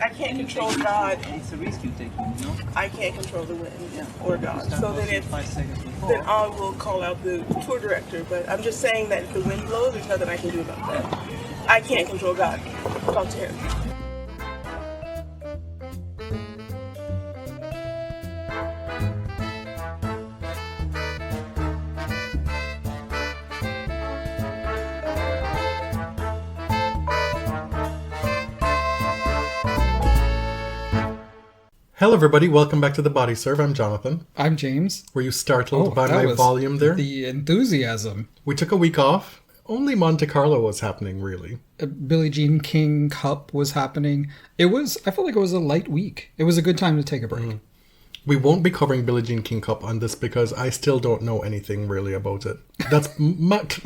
I can't control God. It's a risk you take, you know? I can't control the wind or God. So then 5 seconds before. then I will call out the tour director. But I'm just saying that if the wind blows, there's nothing I can do about that. I can't control God. Talk to him. Hello everybody, welcome back to The Body Serve. I'm Jonathan. I'm James. Were you startled by my volume there? The enthusiasm. We took a week off. Only Monte Carlo was happening, really. Billie Jean King Cup was happening. I felt like it was a light week. It was a good time to take a break. We won't be covering Billie Jean King Cup on this because I still don't know anything really about it. That's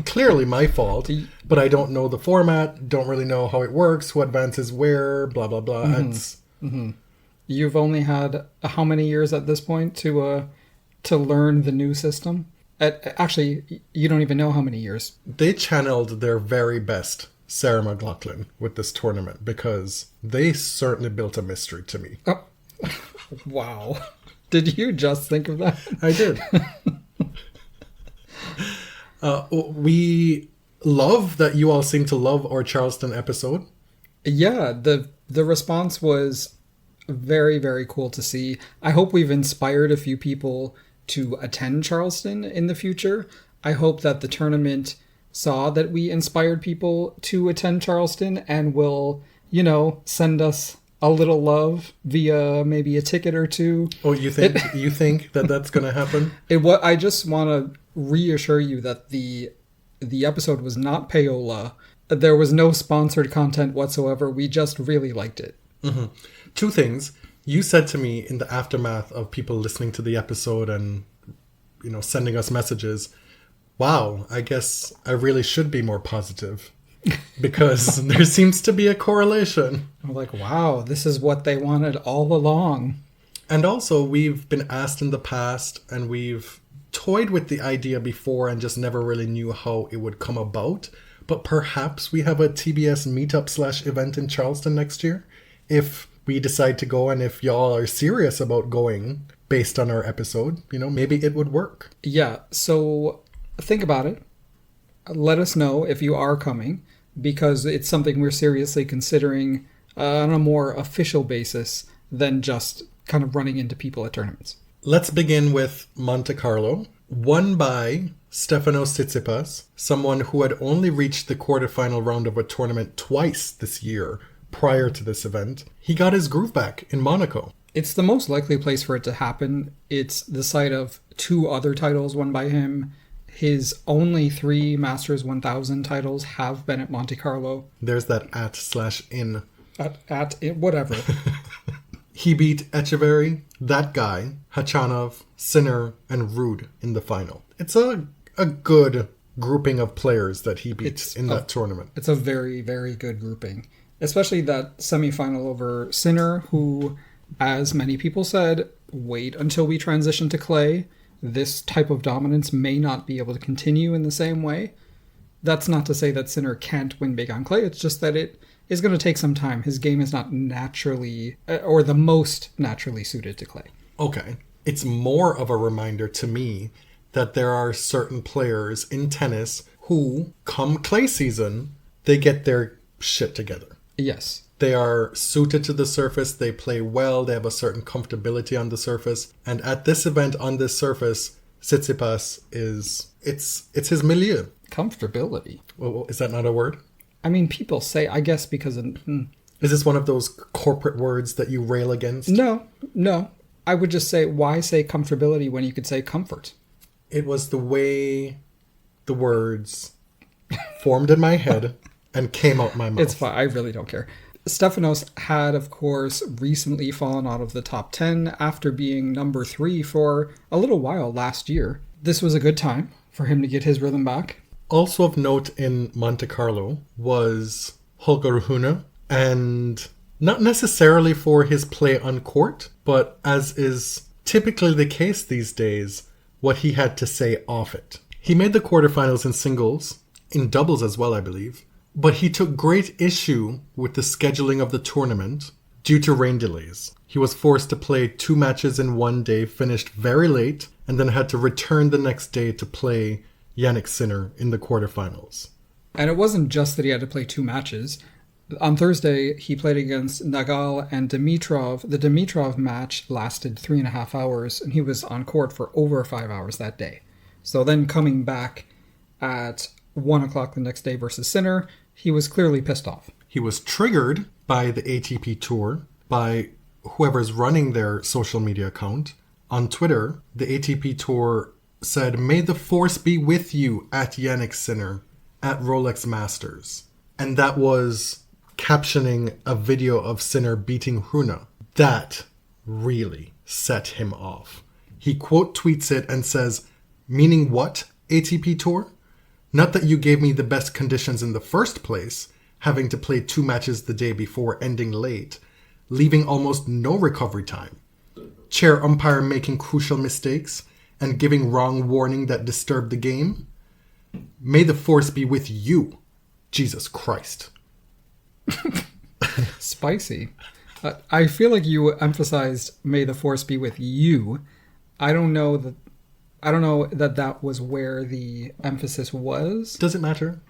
clearly my fault, but I don't know the format, don't really know how it works, who advances where, blah, blah, blah. You've only had how many years at this point to learn the new system? Actually, you don't even know how many years. They channeled their very best Sarah McLachlan with this tournament because they certainly built a mystery to me. Oh. Wow. Did you just think of that? I did. We love that you all seem to love our Charleston episode. Yeah, the response was very, very cool to see. I hope we've inspired a few people to attend Charleston in the future. I hope that the tournament saw that we inspired people to attend Charleston and will, send us a little love via maybe a ticket or two. Oh, you think that that's going to happen? I just want to reassure you that the episode was not payola. There was no sponsored content whatsoever. We just really liked it. Mm-hmm. Two things. You said to me in the aftermath of people listening to the episode and, sending us messages, wow, I guess I really should be more positive because there seems to be a correlation. I'm like, wow, this is what they wanted all along. And also, we've been asked in the past and we've toyed with the idea before and just never really knew how it would come about. But perhaps we have a TBS meetup/event in Charleston next year. If we decide to go and if y'all are serious about going based on our episode, maybe it would work. Yeah, so think about it. Let us know if you are coming because it's something we're seriously considering on a more official basis than just kind of running into people at tournaments. Let's begin with Monte Carlo, won by Stefanos Tsitsipas, someone who had only reached the quarterfinal round of a tournament twice this year. Prior to this event, he got his groove back in Monaco. It's the most likely place for it to happen. It's the site of 2 other titles won by him. His only 3 Masters 1000 titles have been at Monte Carlo. There's that @/in. Whatever. He beat Echeverry, that guy, Khachanov, Sinner, and Ruud in the final. It's a good grouping of players that he beat in that tournament. It's a very, very good grouping. Especially that semifinal over Sinner, who, as many people said, wait until we transition to clay. This type of dominance may not be able to continue in the same way. That's not to say that Sinner can't win big on clay. It's just that it is going to take some time. His game is not naturally, or the most naturally suited to clay. Okay. It's more of a reminder to me that there are certain players in tennis who, come clay season, they get their shit together. Yes. They are suited to the surface, they play well, they have a certain comfortability on the surface. And at this event on this surface, Tsitsipas it's his milieu. Comfortability. Well, is that not a word? I mean, people say, I guess because... Is this one of those corporate words that you rail against? No. I would just say, why say comfortability when you could say comfort? It was the way the words formed in my head and came out my mouth. It's fine. I really don't care. Stefanos had, of course, recently fallen out of the top 10 after being number 3 for a little while last year. This was a good time for him to get his rhythm back. Also of note in Monte Carlo was Holger Rune, and not necessarily for his play on court, but as is typically the case these days, what he had to say off it. He made the quarterfinals in singles, in doubles as well, I believe. But he took great issue with the scheduling of the tournament Due to rain delays, he was forced to play 2 matches in one day, finished very late, and then had to return the next day to play Yannick Sinner in the quarterfinals. And it wasn't just that he had to play 2 matches. On Thursday, he played against Nagal and Dimitrov. The Dimitrov match lasted 3.5 hours, and he was on court for over 5 hours that day. So then coming back at 1 o'clock the next day versus Sinner, he was clearly pissed off. He was triggered by the ATP Tour, by whoever's running their social media account. On Twitter, the ATP Tour said, "May the force be with you at Yannick Sinner at Rolex Masters." And that was captioning a video of Sinner beating Rune. That really set him off. He quote tweets it and says, "Meaning what, ATP Tour? Not that you gave me the best conditions in the first place, having to play 2 matches the day before ending late, leaving almost no recovery time. Chair umpire making crucial mistakes and giving wrong warning that disturbed the game. May the force be with you, Jesus Christ." Spicy. I feel like you emphasized "May the force be with you." I don't know that that was where the emphasis was. Does it matter?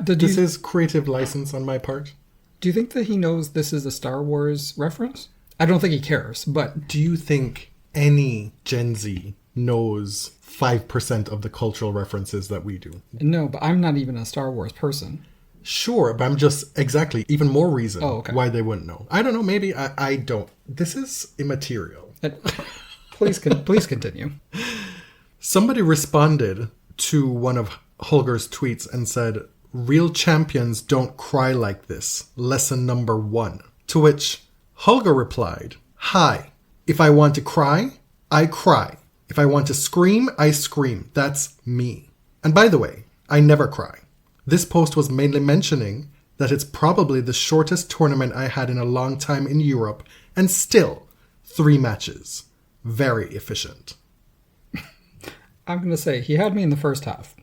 This is creative license on my part. Do you think that he knows this is a Star Wars reference? I don't think he cares, but... Do you think any Gen Z knows 5% of the cultural references that we do? No, but I'm not even a Star Wars person. Sure, but I'm just even more reason why they wouldn't know. I don't know, maybe I don't. This is immaterial. Please continue. Somebody responded to one of Holger's tweets and said, "Real champions don't cry like this. Lesson number 1. To which Holger replied, "Hi, if I want to cry, I cry. If I want to scream, I scream. That's me. And by the way, I never cry." This post was mainly mentioning that it's probably the shortest tournament I had in a long time in Europe, and still 3 matches. Very efficient. I'm going to say, he had me in the first half.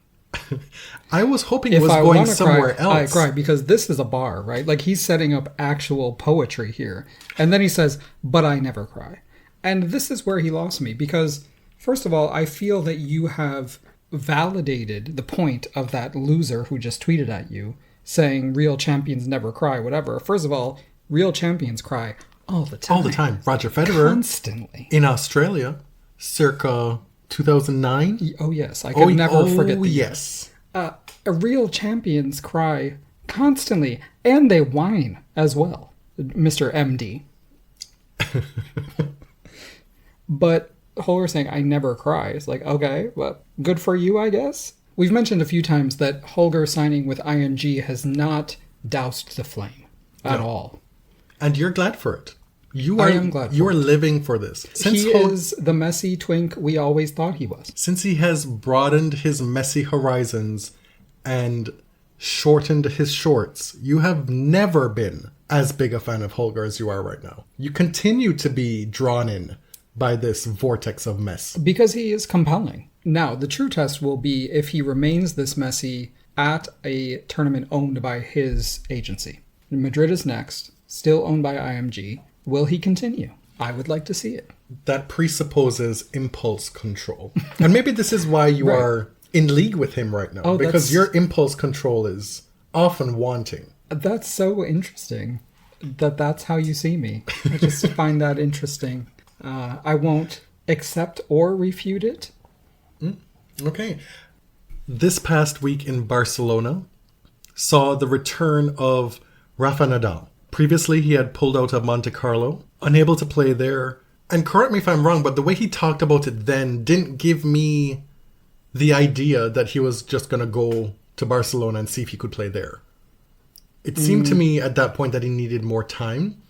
I was hoping it was going somewhere else. I cry, because this is a bar, right? Like, he's setting up actual poetry here. And then he says, "But I never cry." And this is where he lost me, because, first of all, I feel that you have validated the point of that loser who just tweeted at you, saying real champions never cry, whatever. First of all, real champions cry all the time. All the time. Roger Federer. Constantly. In Australia, circa 2009. Oh, yes. I could never forget the yes. Real champions cry constantly, and they whine as well, Mr. MD. But Holger saying, "I never cry." It's like, okay, well, good for you, I guess. We've mentioned a few times that Holger signing with IMG has not doused the flame at all. And you're glad for it. I am glad you are living for this. He is the messy twink we always thought he was. Since he has broadened his messy horizons and shortened his shorts, you have never been as big a fan of Holger as you are right now. You continue to be drawn in by this vortex of mess. Because he is compelling. Now, the true test will be if he remains this messy at a tournament owned by his agency. Madrid is next, still owned by IMG. Will he continue? I would like to see it. That presupposes impulse control. And maybe this is why you are in league with him right now. Because your impulse control is often wanting. That's so interesting that's how you see me. I just find that interesting. I won't accept or refute it. Okay. This past week in Barcelona saw the return of Rafa Nadal. Previously, he had pulled out of Monte Carlo, unable to play there. And correct me if I'm wrong, but the way he talked about it then didn't give me the idea that he was just going to go to Barcelona and see if he could play there. It seemed to me at that point that he needed more time.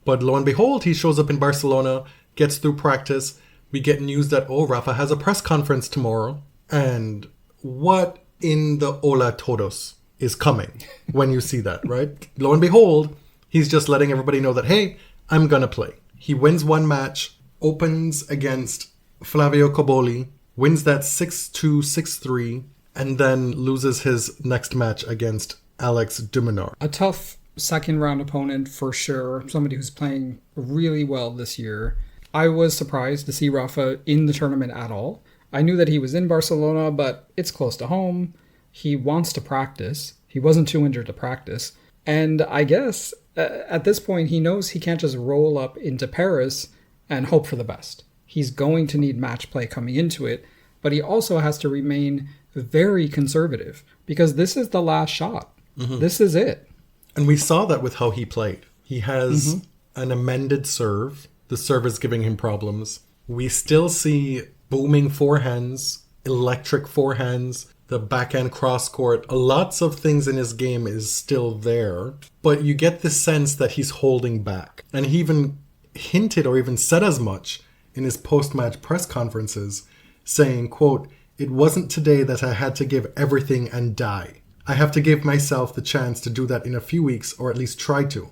But lo and behold, he shows up in Barcelona, gets through practice. We get news that, Rafa has a press conference tomorrow. And what in the hola todos is coming when you see that, right? Lo and behold, he's just letting everybody know that, hey, I'm going to play. He wins one match, opens against Flavio Cobolli, wins that 6-2, 6-3, and then loses his next match against Alex Duminor. A tough second round opponent for sure. Somebody who's playing really well this year. I was surprised to see Rafa in the tournament at all. I knew that he was in Barcelona, but it's close to home. He wants to practice. He wasn't too injured to practice. And I guess at this point, he knows he can't just roll up into Paris and hope for the best. He's going to need match play coming into it, but he also has to remain very conservative because this is the last shot. Mm-hmm. This is it. And we saw that with how he played. He has an amended serve. The serve is giving him problems. We still see booming forehands, electric forehands, the backhand cross court. Lots of things in his game is still there. But you get the sense that he's holding back. And he even hinted or even said as much in his post-match press conferences, saying, quote, "It wasn't today that I had to give everything and die. I have to give myself the chance to do that in a few weeks, or at least try to.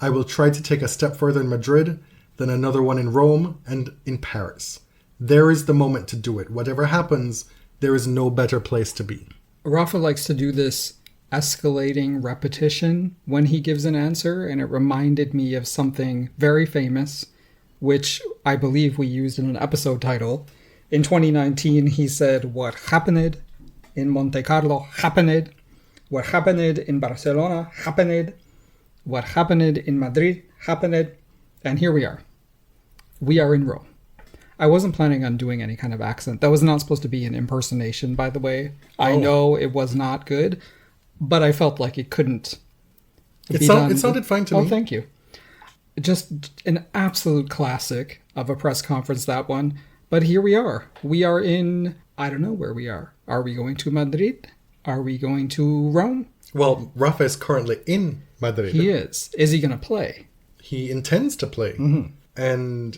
I will try to take a step further in Madrid, then another one in Rome and in Paris. There is the moment to do it. Whatever happens, there is no better place to be." Rafa likes to do this escalating repetition when he gives an answer, and it reminded me of something very famous, which I believe we used in an episode title. In 2019, he said, "What happened in Monte Carlo happened. What happened in Barcelona happened. What happened in Madrid happened." And here we are. We are in Rome. I wasn't planning on doing any kind of accent. That was not supposed to be an impersonation, by the way. I know it was not good, but I felt like it couldn't be done. It sounded fine to me. Oh, thank you. Just an absolute classic of a press conference, that one. But here we are. We are in, I don't know where we are. Are we going to Madrid? Are we going to Rome? Well, Rafa is currently in Madrid. He is. Is he going to play? He intends to play. Mm-hmm. And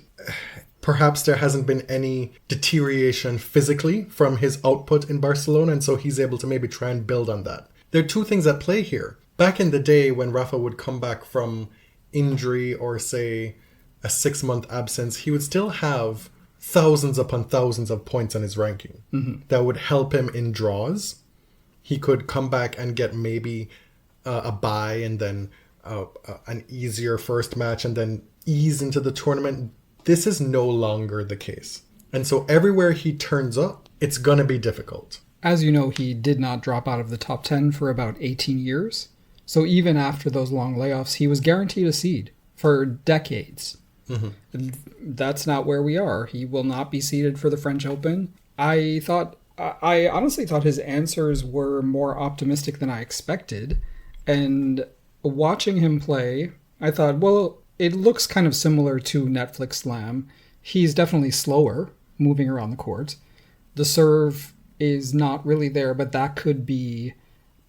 perhaps there hasn't been any deterioration physically from his output in Barcelona, and so he's able to maybe try and build on that. There are two things at play here. Back in the day when Rafa would come back from injury or, say, a 6-month absence, he would still have thousands upon thousands of points on his ranking. Mm-hmm. That would help him in draws. He could come back and get maybe a bye and then an easier first match and then ease into the tournament. This is no longer the case. And so everywhere he turns up, it's going to be difficult. As you know, he did not drop out of the top 10 for about 18 years. So even after those long layoffs, he was guaranteed a seed for decades. Mm-hmm. That's not where we are. He will not be seeded for the French Open. I honestly thought his answers were more optimistic than I expected. And watching him play, I thought, well, it looks kind of similar to Netflix Slam. He's definitely slower moving around the court. The serve is not really there, but that could be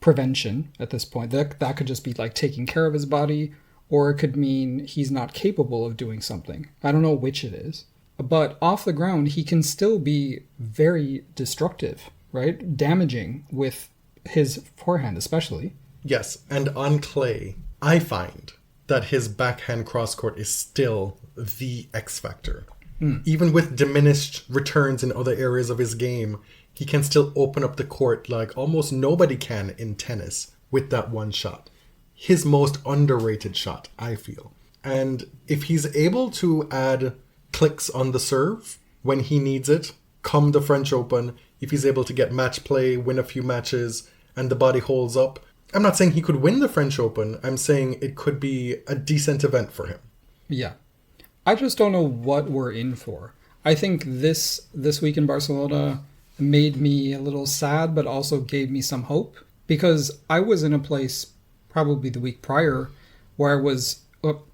prevention at this point. That could just be like taking care of his body, or it could mean he's not capable of doing something. I don't know which it is. But off the ground, he can still be very destructive, right? Damaging with his forehand especially. Yes, and on clay, I find that his backhand cross-court is still the X factor. Even with diminished returns in other areas of his game, he can still open up the court like almost nobody can in tennis with that one shot. His most underrated shot, I feel. And if he's able to add clicks on the serve when he needs it, come the French Open, if he's able to get match play, win a few matches, and the body holds up, I'm not saying he could win the French Open. I'm saying it could be a decent event for him. Yeah. I just don't know what we're in for. I think this week in Barcelona made me a little sad, but also gave me some hope. Because I was in a place probably the week prior where I was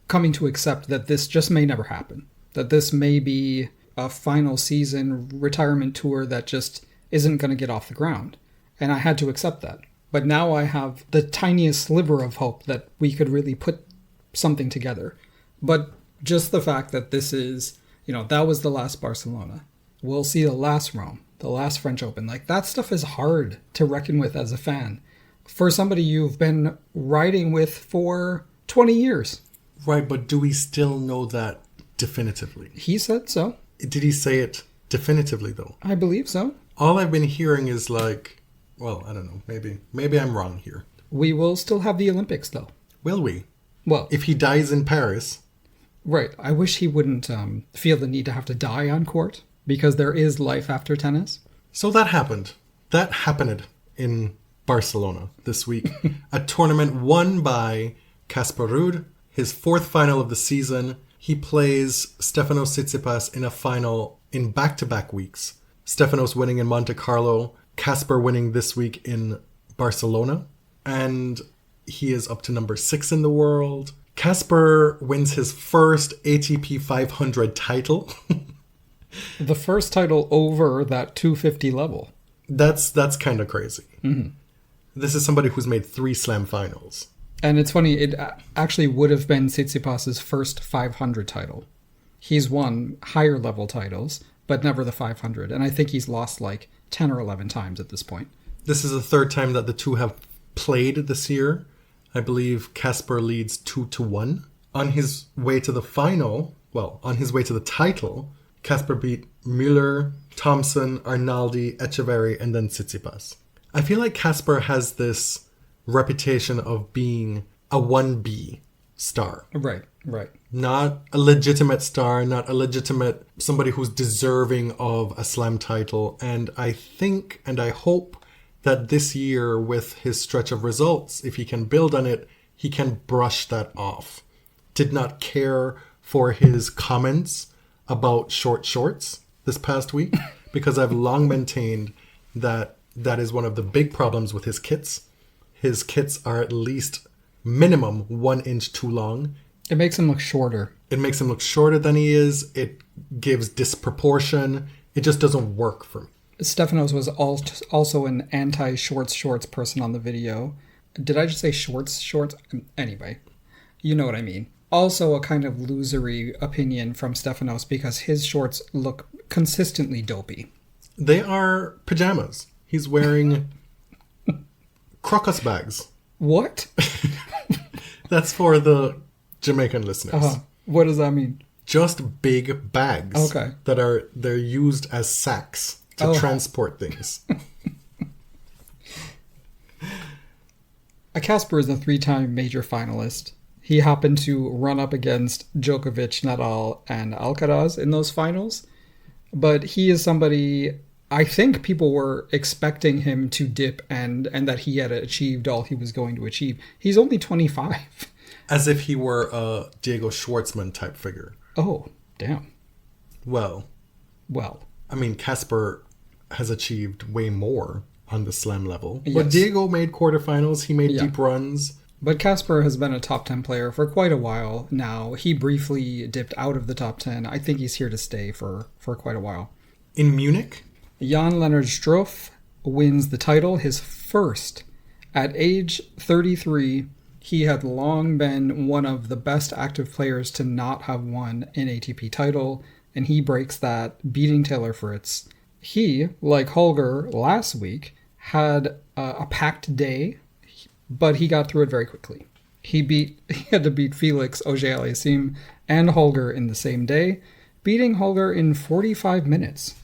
coming to accept that this just may never happen. That this may be a final season retirement tour that just isn't going to get off the ground. And I had to accept that. But now I have the tiniest sliver of hope that we could really put something together. But just the fact that this is, that was the last Barcelona. We'll see the last Rome, the last French Open. Like, that stuff is hard to reckon with as a fan. For somebody you've been riding with for 20 years. Right, but do we still know that definitively? He said so. Did he say it definitively, though? I believe so. All I've been hearing is like, well, I don't know, maybe I'm wrong here. We will still have the Olympics, though. Will we? Well, If he dies in Paris, right. I wish he wouldn't feel the need to have to die on court, because there is life after tennis. so that happened. That happened in Barcelona this week. A tournament won by Casper Ruud, his fourth final of the season. He plays Stefanos Tsitsipas in a final in back-to-back weeks. Stefanos winning in Monte Carlo, Casper winning this week in Barcelona, and he is up to number 6 in the world. Casper wins his first ATP 500 title. The first title over that 250 level. That's kind of crazy. This is somebody who's made 3 slam finals. And it's funny, it actually would have been Tsitsipas's first 500 title. He's won higher level titles, but never the 500. And I think he's lost like 10 or 11 times at this point. This is the third time that the two have played this year. I believe Casper leads 2-1. On his way to the final, on his way to the title, Casper beat Müller, Thompson, Arnaldi, Echeverry, and then Tsitsipas. I feel like Casper has this reputation of being a 1B star. Right. Not a legitimate star, not a legitimate somebody who's deserving of a slam title. And I think and I hope that this year, with his stretch of results, if he can build on it, he can brush that off. Did not care for his comments about short shorts this past week, because I've long maintained that that is one of the big problems with his kits. His kits are at least minimum 1 inch too long. It makes him look shorter. It makes him look shorter than he is. It gives disproportion. It just doesn't work for me. Stefanos was also an anti-shorts person on the video. Did I just say shorts? Anyway, you know what I mean. Also a kind of losery opinion from Stefanos, because his shorts look consistently dopey. They are pajamas. He's wearing crocus bags. What? That's for the Jamaican listeners. What does that mean? Just big bags. Okay. They're used as sacks to transport things. Casper is a 3-time major finalist. He happened to run up against Djokovic, Nadal, and Alcaraz in those finals. But he is somebody, I think people were expecting him to dip and that he had achieved all he was going to achieve. He's only 25. As if he were a Diego Schwartzman type figure. Oh, damn. Well. I mean, Casper has achieved way more on the slam level. Yes. But Diego made quarterfinals. He made deep runs. But Casper has been a top 10 player for quite a while now. He briefly dipped out of the top 10. I think he's here to stay for quite a while. In Munich, Jan-Lennard Struff wins the title, his first. At age 33, he had long been one of the best active players to not have won an ATP title, and he breaks that, beating Taylor Fritz. He, like Holger last week, had a packed day, but he got through it very quickly. He had to beat Felix Auger-Aliassime and Holger in the same day, beating Holger in 45 minutes.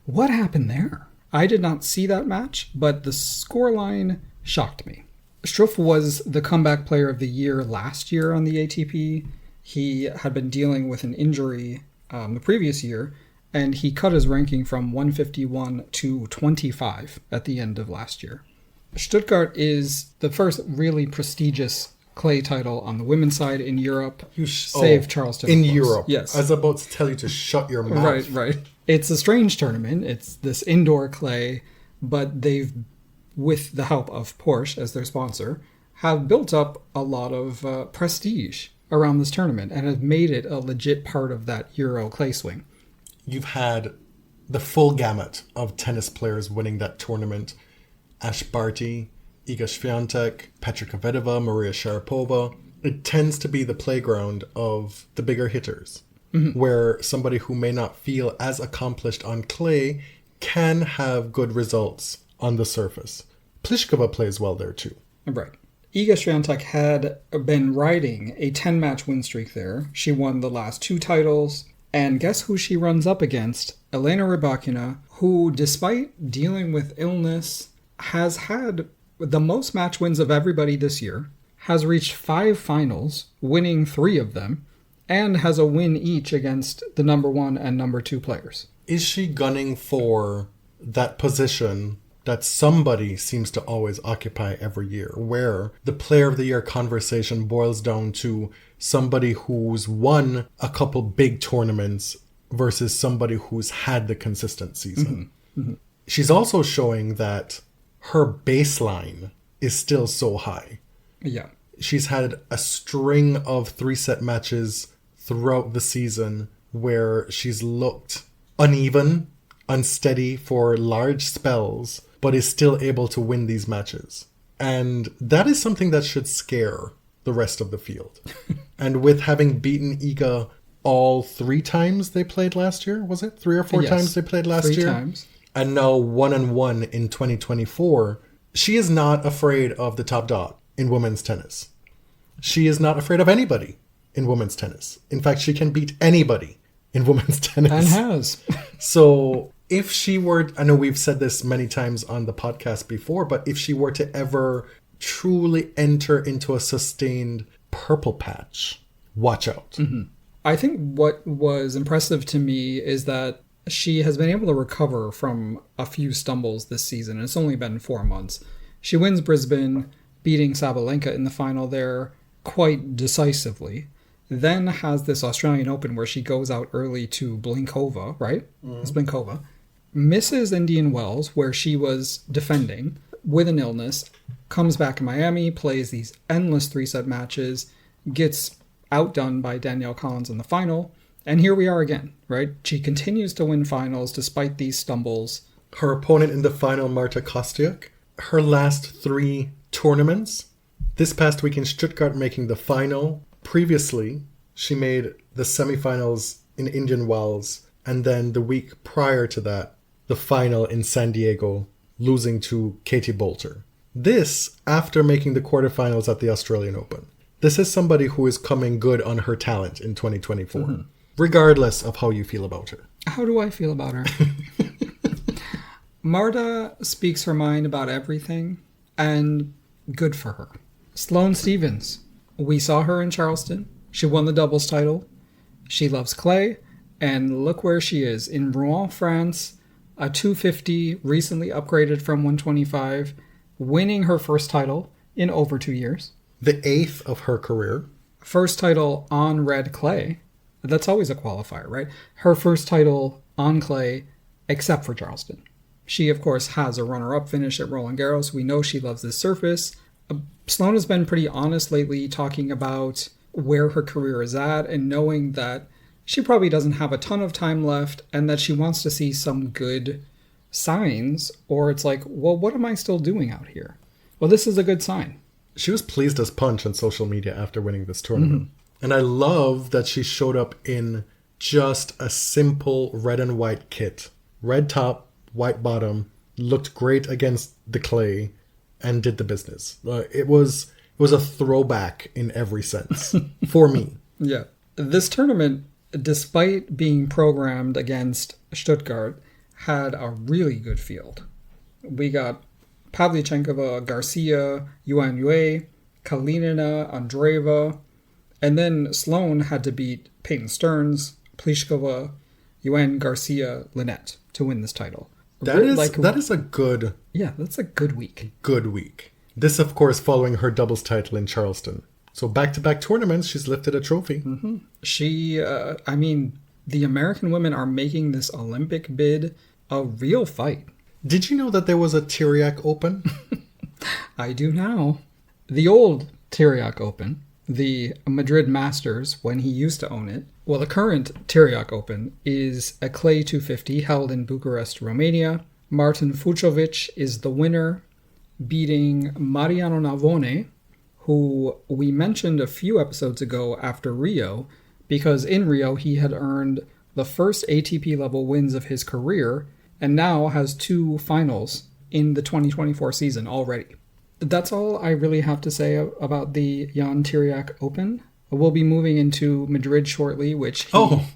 What happened there? I did not see that match, but the scoreline shocked me. Struff was the comeback player of the year last year on the ATP. He had been dealing with an injury the previous year, and he cut his ranking from 151 to 25 at the end of last year. Stuttgart is the first really prestigious clay title on the women's side in Europe. Save Charleston. In Europe. Yes. I was about to tell you to shut your mouth. Right. It's a strange tournament. It's this indoor clay, but they've, with the help of Porsche as their sponsor, have built up a lot of prestige around this tournament and have made it a legit part of that Euro clay swing. You've had the full gamut of tennis players winning that tournament. Ash Barty, Iga Swiatek, Petra Kvitova, Maria Sharapova. It tends to be the playground of the bigger hitters, where somebody who may not feel as accomplished on clay can have good results on the surface. Pliskova plays well there too. Right. Iga Swiatek had been riding a 10-match win streak there. She won the last 2 titles. And guess who she runs up against? Elena Rybakina, who, despite dealing with illness, has had the most match wins of everybody this year, has reached 5 finals, winning 3 of them, and has a win each against the number 1 and number 2 players. Is she gunning for that position that somebody seems to always occupy every year, where the player of the year conversation boils down to somebody who's won a couple big tournaments versus somebody who's had the consistent season? She's also showing that her baseline is still so high. Yeah. She's had a string of 3-set matches throughout the season where she's looked uneven, unsteady for large spells, but is still able to win these matches. And that is something that should scare the rest of the field. And with having beaten Iga all 3 times they played last year, was it? 3 or 4 times they played last 3 year? times. And now 1-1 in 2024, she is not afraid of the top dog in women's tennis. She is not afraid of anybody in women's tennis. In fact, she can beat anybody in women's tennis. And has. So if she were, I know we've said this many times on the podcast before, but if she were to ever truly enter into a sustained purple patch, watch out. I think what was impressive to me is that she has been able to recover from a few stumbles this season. It's only been 4 months. She wins Brisbane, beating Sabalenka in the final there quite decisively. Then has this Australian Open where she goes out early to Blinkova, right? It's Blinkova. Misses Indian Wells, where she was defending with an illness, comes back in Miami, plays these endless 3-set matches, gets outdone by Danielle Collins in the final, and here we are again, right? She continues to win finals despite these stumbles. Her opponent in the final, Marta Kostyuk, her last 3 tournaments, this past week in Stuttgart making the final. Previously, she made the semifinals in Indian Wells, and then the week prior to that, the final in San Diego, losing to Katie Boulter. This after making the quarterfinals at the Australian Open. This is somebody who is coming good on her talent in 2024, regardless of how you feel about her. How do I feel about her? Marta speaks her mind about everything, and good for her. Sloane Stephens. We saw her in Charleston. She won the doubles title. She loves clay, and look where she is. In Rouen, France, a 250, recently upgraded from 125, winning her first title in over 2 years. The 8th of her career. First title on red clay. That's always a qualifier, right? Her first title on clay, except for Charleston. She, of course, has a runner-up finish at Roland Garros. We know she loves this surface. Sloane has been pretty honest lately, talking about where her career is at and knowing that she probably doesn't have a ton of time left and that she wants to see some good signs, or it's like, well, what am I still doing out here? Well, this is a good sign. She was pleased as punch on social media after winning this tournament. And I love that she showed up in just a simple red and white kit. Red top, white bottom, looked great against the clay, and did the business. It was a throwback in every sense for me. Yeah. This tournament, despite being programmed against Stuttgart, had a really good field. We got Pavlyuchenkova, Garcia, Yuan Yue, Kalinina, Andreeva, and then Sloane had to beat Peyton Stearns, Pliskova, Yuan, Garcia, Lynette to win this title. That is a good... Yeah, that's a good week. Good week. This, of course, following her doubles title in Charleston. So back-to-back tournaments, she's lifted a trophy. She, the American women are making this Olympic bid a real fight. Did you know that there was a Tiriac Open? I do now. The old Tiriac Open, the Madrid Masters, when he used to own it. Well, the current Tiriac Open is a clay 250 held in Bucharest, Romania. Martin Fucsovics is the winner, beating Mariano Navone, who we mentioned a few episodes ago after Rio, because in Rio he had earned the first ATP level wins of his career and now has 2 finals in the 2024 season already. That's all I really have to say about the Jan Tiriac Open. We'll be moving into Madrid shortly, which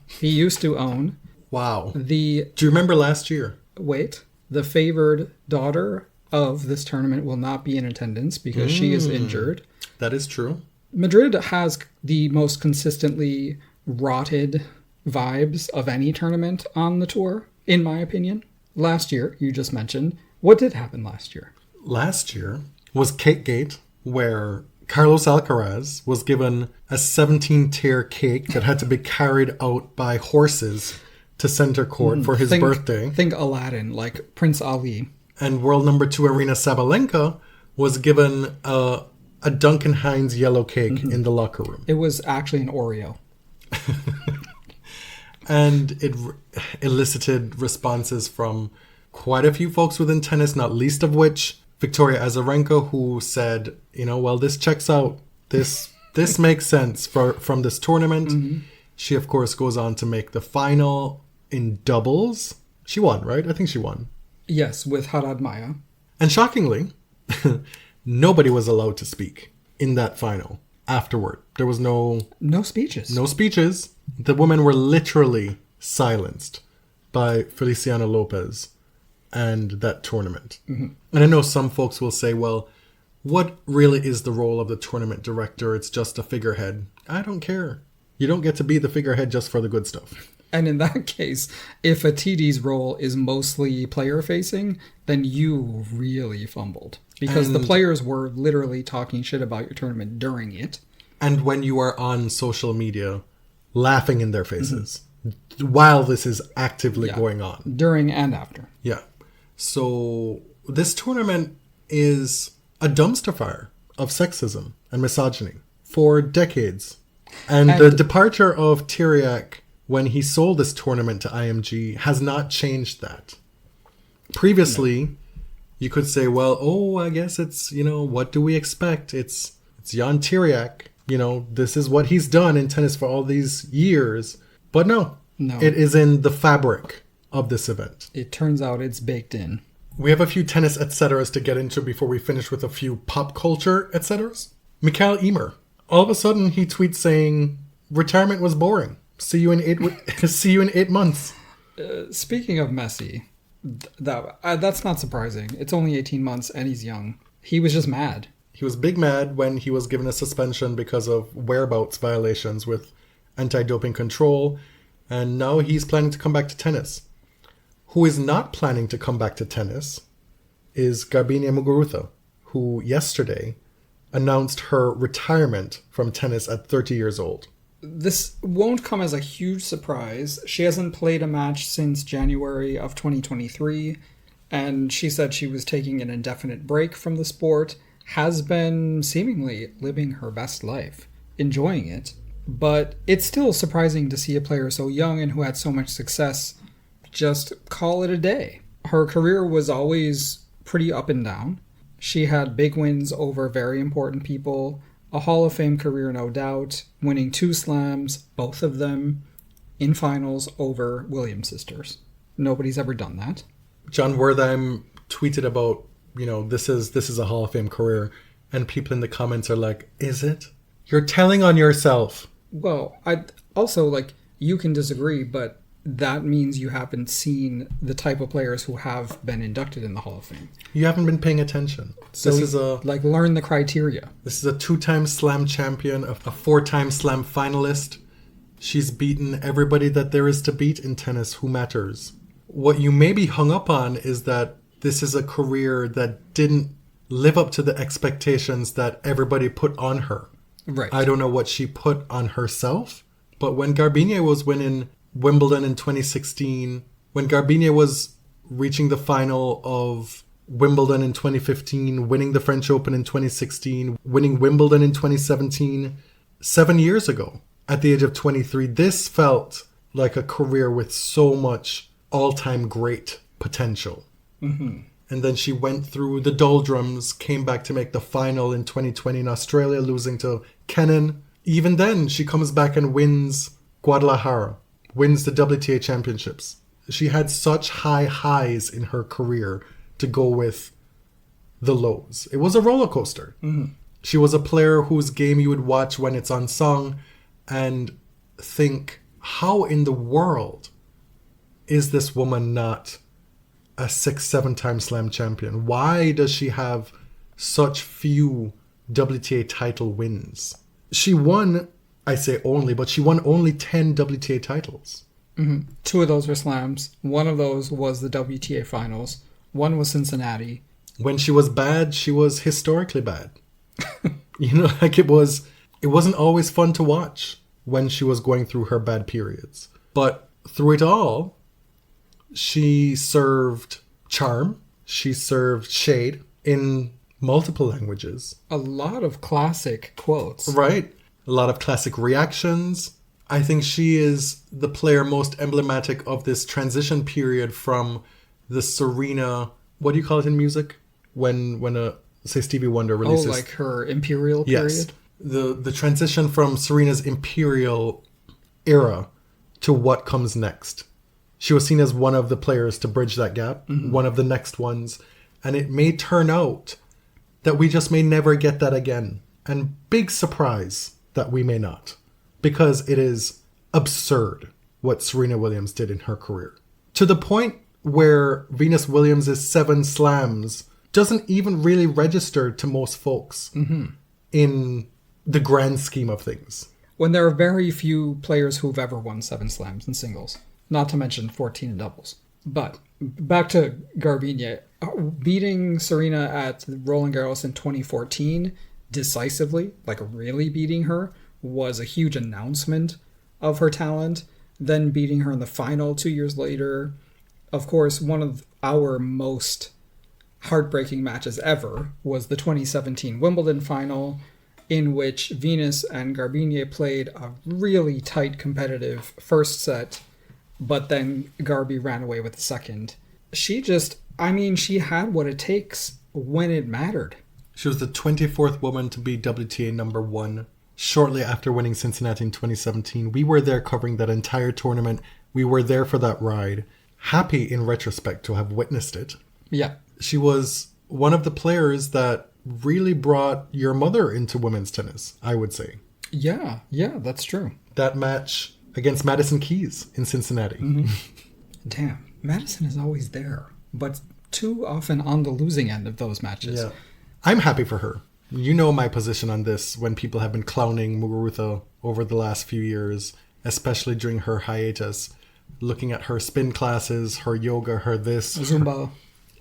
he used to own. Wow. Do you remember last year? Wait. The favored daughter of this tournament will not be in attendance because she is injured. That is true. Madrid has the most consistently rotted vibes of any tournament on the tour, in my opinion. Last year, you just mentioned. What did happen last year? Last year was Cakegate, where Carlos Alcaraz was given a 17-tier cake that had to be carried out by horses to center court for his birthday. Think Aladdin, like Prince Ali. And world number 2 Arina Sabalenka was given a Duncan Hines yellow cake in the locker room. It was actually an Oreo. And it elicited responses from quite a few folks within tennis, not least of which Victoria Azarenka, who said, well, this checks out. This makes sense from this tournament. She, of course, goes on to make the final in doubles. She won, right? I think she won. Yes, with Harad Maya. And shockingly, nobody was allowed to speak in that final afterward. There was no speeches. No speeches. The women were literally silenced by Feliciano Lopez and that tournament. And I know some folks will say, well, what really is the role of the tournament director? It's just a figurehead. I don't care. You don't get to be the figurehead just for the good stuff. And in that case, if a TD's role is mostly player-facing, then you really fumbled. Because the players were literally talking shit about your tournament during it. And when you are on social media, laughing in their faces while this is actively going on. During and after. Yeah. So this tournament is a dumpster fire of sexism and misogyny for decades. And the departure of Tiriac when he sold this tournament to IMG has not changed that. Previously, you could say, well, I guess it's, what do we expect? It's Jan Tiriac. This is what he's done in tennis for all these years. But no. It is in the fabric of this event. It turns out it's baked in. We have a few tennis et ceteras to get into before we finish with a few pop culture et ceteras. Mikael Ymer. All of a sudden, he tweets saying, retirement was boring. See you in 8 months. Speaking of Messi, that's not surprising. It's only 18 months and he's young. He was just mad. He was big mad when he was given a suspension because of whereabouts violations with anti-doping control. And now he's planning to come back to tennis. Who is not planning to come back to tennis is Garbiñe Muguruza, who yesterday announced her retirement from tennis at 30 years old. This won't come as a huge surprise. She hasn't played a match since January of 2023, and she said she was taking an indefinite break from the sport, has been seemingly living her best life, enjoying it. But it's still surprising to see a player so young and who had so much success just call it a day. Her career was always pretty up and down. She had big wins over very important people, a Hall of Fame career no doubt, winning 2 slams, both of them in finals over Williams sisters. Nobody's ever done that. John Wertheim tweeted about, this is a Hall of Fame career, and people in the comments are like, is it? You're telling on yourself. Well, I also, you can disagree, but that means you haven't seen the type of players who have been inducted in the Hall of Fame. You haven't been paying attention. So this is learn the criteria. This is a 2-time slam champion, a 4-time slam finalist. She's beaten everybody that there is to beat in tennis who matters. What you may be hung up on is that this is a career that didn't live up to the expectations that everybody put on her. Right. I don't know what she put on herself, but when Garbiñe was winning Wimbledon in 2016, when Garbiñe was reaching the final of Wimbledon in 2015, winning the French Open in 2016, winning Wimbledon in 2017, 7 years ago, at the age of 23, this felt like a career with so much all-time great potential. And then she went through the doldrums, came back to make the final in 2020 in Australia, losing to Kenin. Even then, she comes back and wins Guadalajara, wins the WTA championships. She had such high highs in her career to go with the lows. It was a roller coaster. She was a player whose game you would watch when it's unsung and think, how in the world is this woman not a 6-7 time slam champion? Why does she have such few WTA title wins? She won, I say only, but she won only 10 WTA titles. Mm-hmm. 2 of those were slams. 1 of those was the WTA finals. 1 was Cincinnati. When she was bad, she was historically bad. Like it wasn't always fun to watch when she was going through her bad periods. But through it all, she served charm. She served shade in multiple languages. A lot of classic quotes. Right. A lot of classic reactions. I think she is the player most emblematic of this transition period from the Serena, what do you call it in music? When say Stevie Wonder releases. Oh, like her imperial period? Yes. The transition from Serena's imperial era to what comes next. She was seen as one of the players to bridge that gap, one of the next ones. And it may turn out that we just may never get that again. And big surprise that we may not. Because it is absurd what Serena Williams did in her career. To the point where Venus Williams' 7 slams doesn't even really register to most folks in the grand scheme of things. When there are very few players who've ever won 7 slams in singles, not to mention 14 in doubles. But back to Garbiñe, beating Serena at Roland Garros in 2014 decisively, like really beating her, was a huge announcement of her talent. Then beating her in the final 2 years later. Of course, one of our most heartbreaking matches ever was the 2017 Wimbledon final, in which Venus and Garbiñe played a really tight competitive first set, but then Garbi ran away with the second. She had what it takes when it mattered. She was the 24th woman to be WTA number 1. Shortly after winning Cincinnati in 2017, we were there covering that entire tournament. We were there for that ride. Happy in retrospect to have witnessed it. Yeah. She was one of the players that really brought your mother into women's tennis, I would say. Yeah, that's true. That match against Madison Keys in Cincinnati. Mm-hmm. Damn, Madison is always there, but too often on the losing end of those matches. Yeah. I'm happy for her. You know my position on this when people have been clowning Muguruza over the last few years, especially during her hiatus, looking at her spin classes, her yoga, her this, Zumba.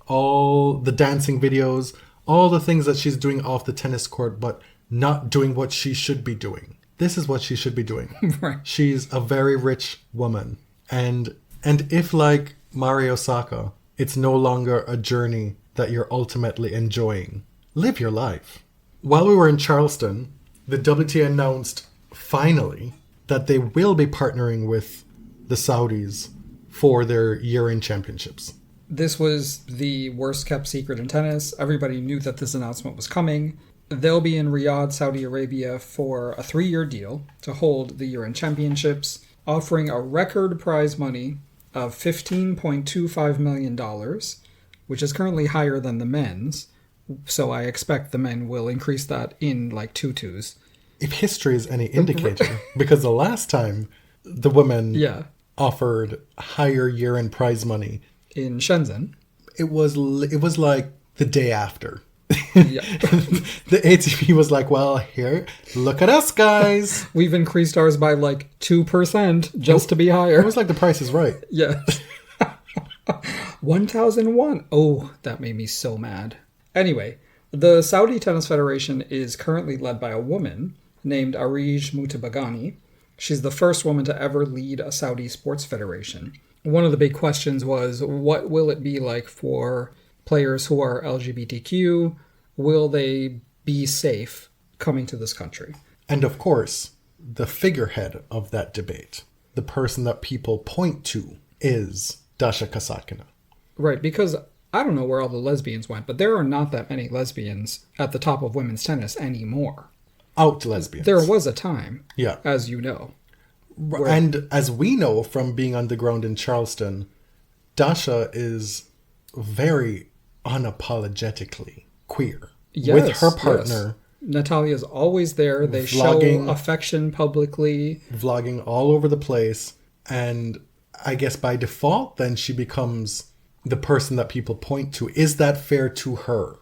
all the dancing videos, all the things that she's doing off the tennis court, but not doing what she should be doing. This is what she should be doing. Right. She's a very rich woman. And if like Mariah Osaka, it's no longer a journey that you're ultimately enjoying, live your life. While we were in Charleston, the WTA announced finally that they will be partnering with the Saudis for their year-end championships. This was the worst kept secret in tennis. Everybody knew that this announcement was coming. They'll be in Riyadh, Saudi Arabia for a 3-year deal to hold the year-end championships, offering a record prize money of $15.25 million, which is currently higher than the men's. So I expect the men will increase that in like tutus. If history is any indicator, because the last time the women offered higher year-end prize money in Shenzhen, it was like the day after. Yeah. The ATP was like, well, here, look at us, guys. We've increased ours by like 2% just to be higher. It was like The Price is Right. Yeah. 1001. Oh, that made me so mad. Anyway, the Saudi Tennis Federation is currently led by a woman named Arij Mutabagani. She's the first woman to ever lead a Saudi sports federation. One of the big questions was, what will it be like for players who are LGBTQ? Will they be safe coming to this country? And of course, the figurehead of that debate, the person that people point to, is Dasha Kasatkina. Right, because I don't know where all the lesbians went, but there are not that many lesbians at the top of women's tennis anymore. Out lesbians. There was a time, yeah, as you know. And as we know from being on the ground in Charleston, Dasha is very unapologetically queer. Yes, with her partner. Yes. Natalia's always there. They show affection publicly. Vlogging all over the place. And I guess by default, then she becomes the person that people point to. Is that fair to her?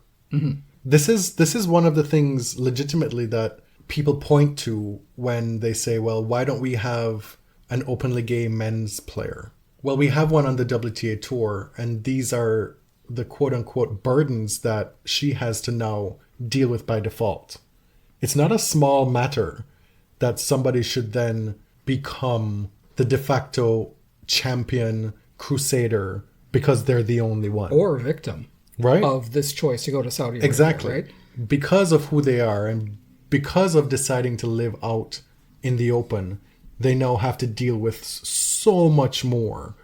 This is one of the things legitimately that people point to when they say, well, why don't we have an openly gay men's player? Well, we have one on the WTA tour, and these are the quote-unquote burdens that she has to now deal with by default. It's not a small matter that somebody should then become the de facto champion crusader because they're the only one. Or victim, right, of this choice to go to Saudi Arabia. Exactly. Right? Because of who they are and because of deciding to live out in the open, they now have to deal with so much more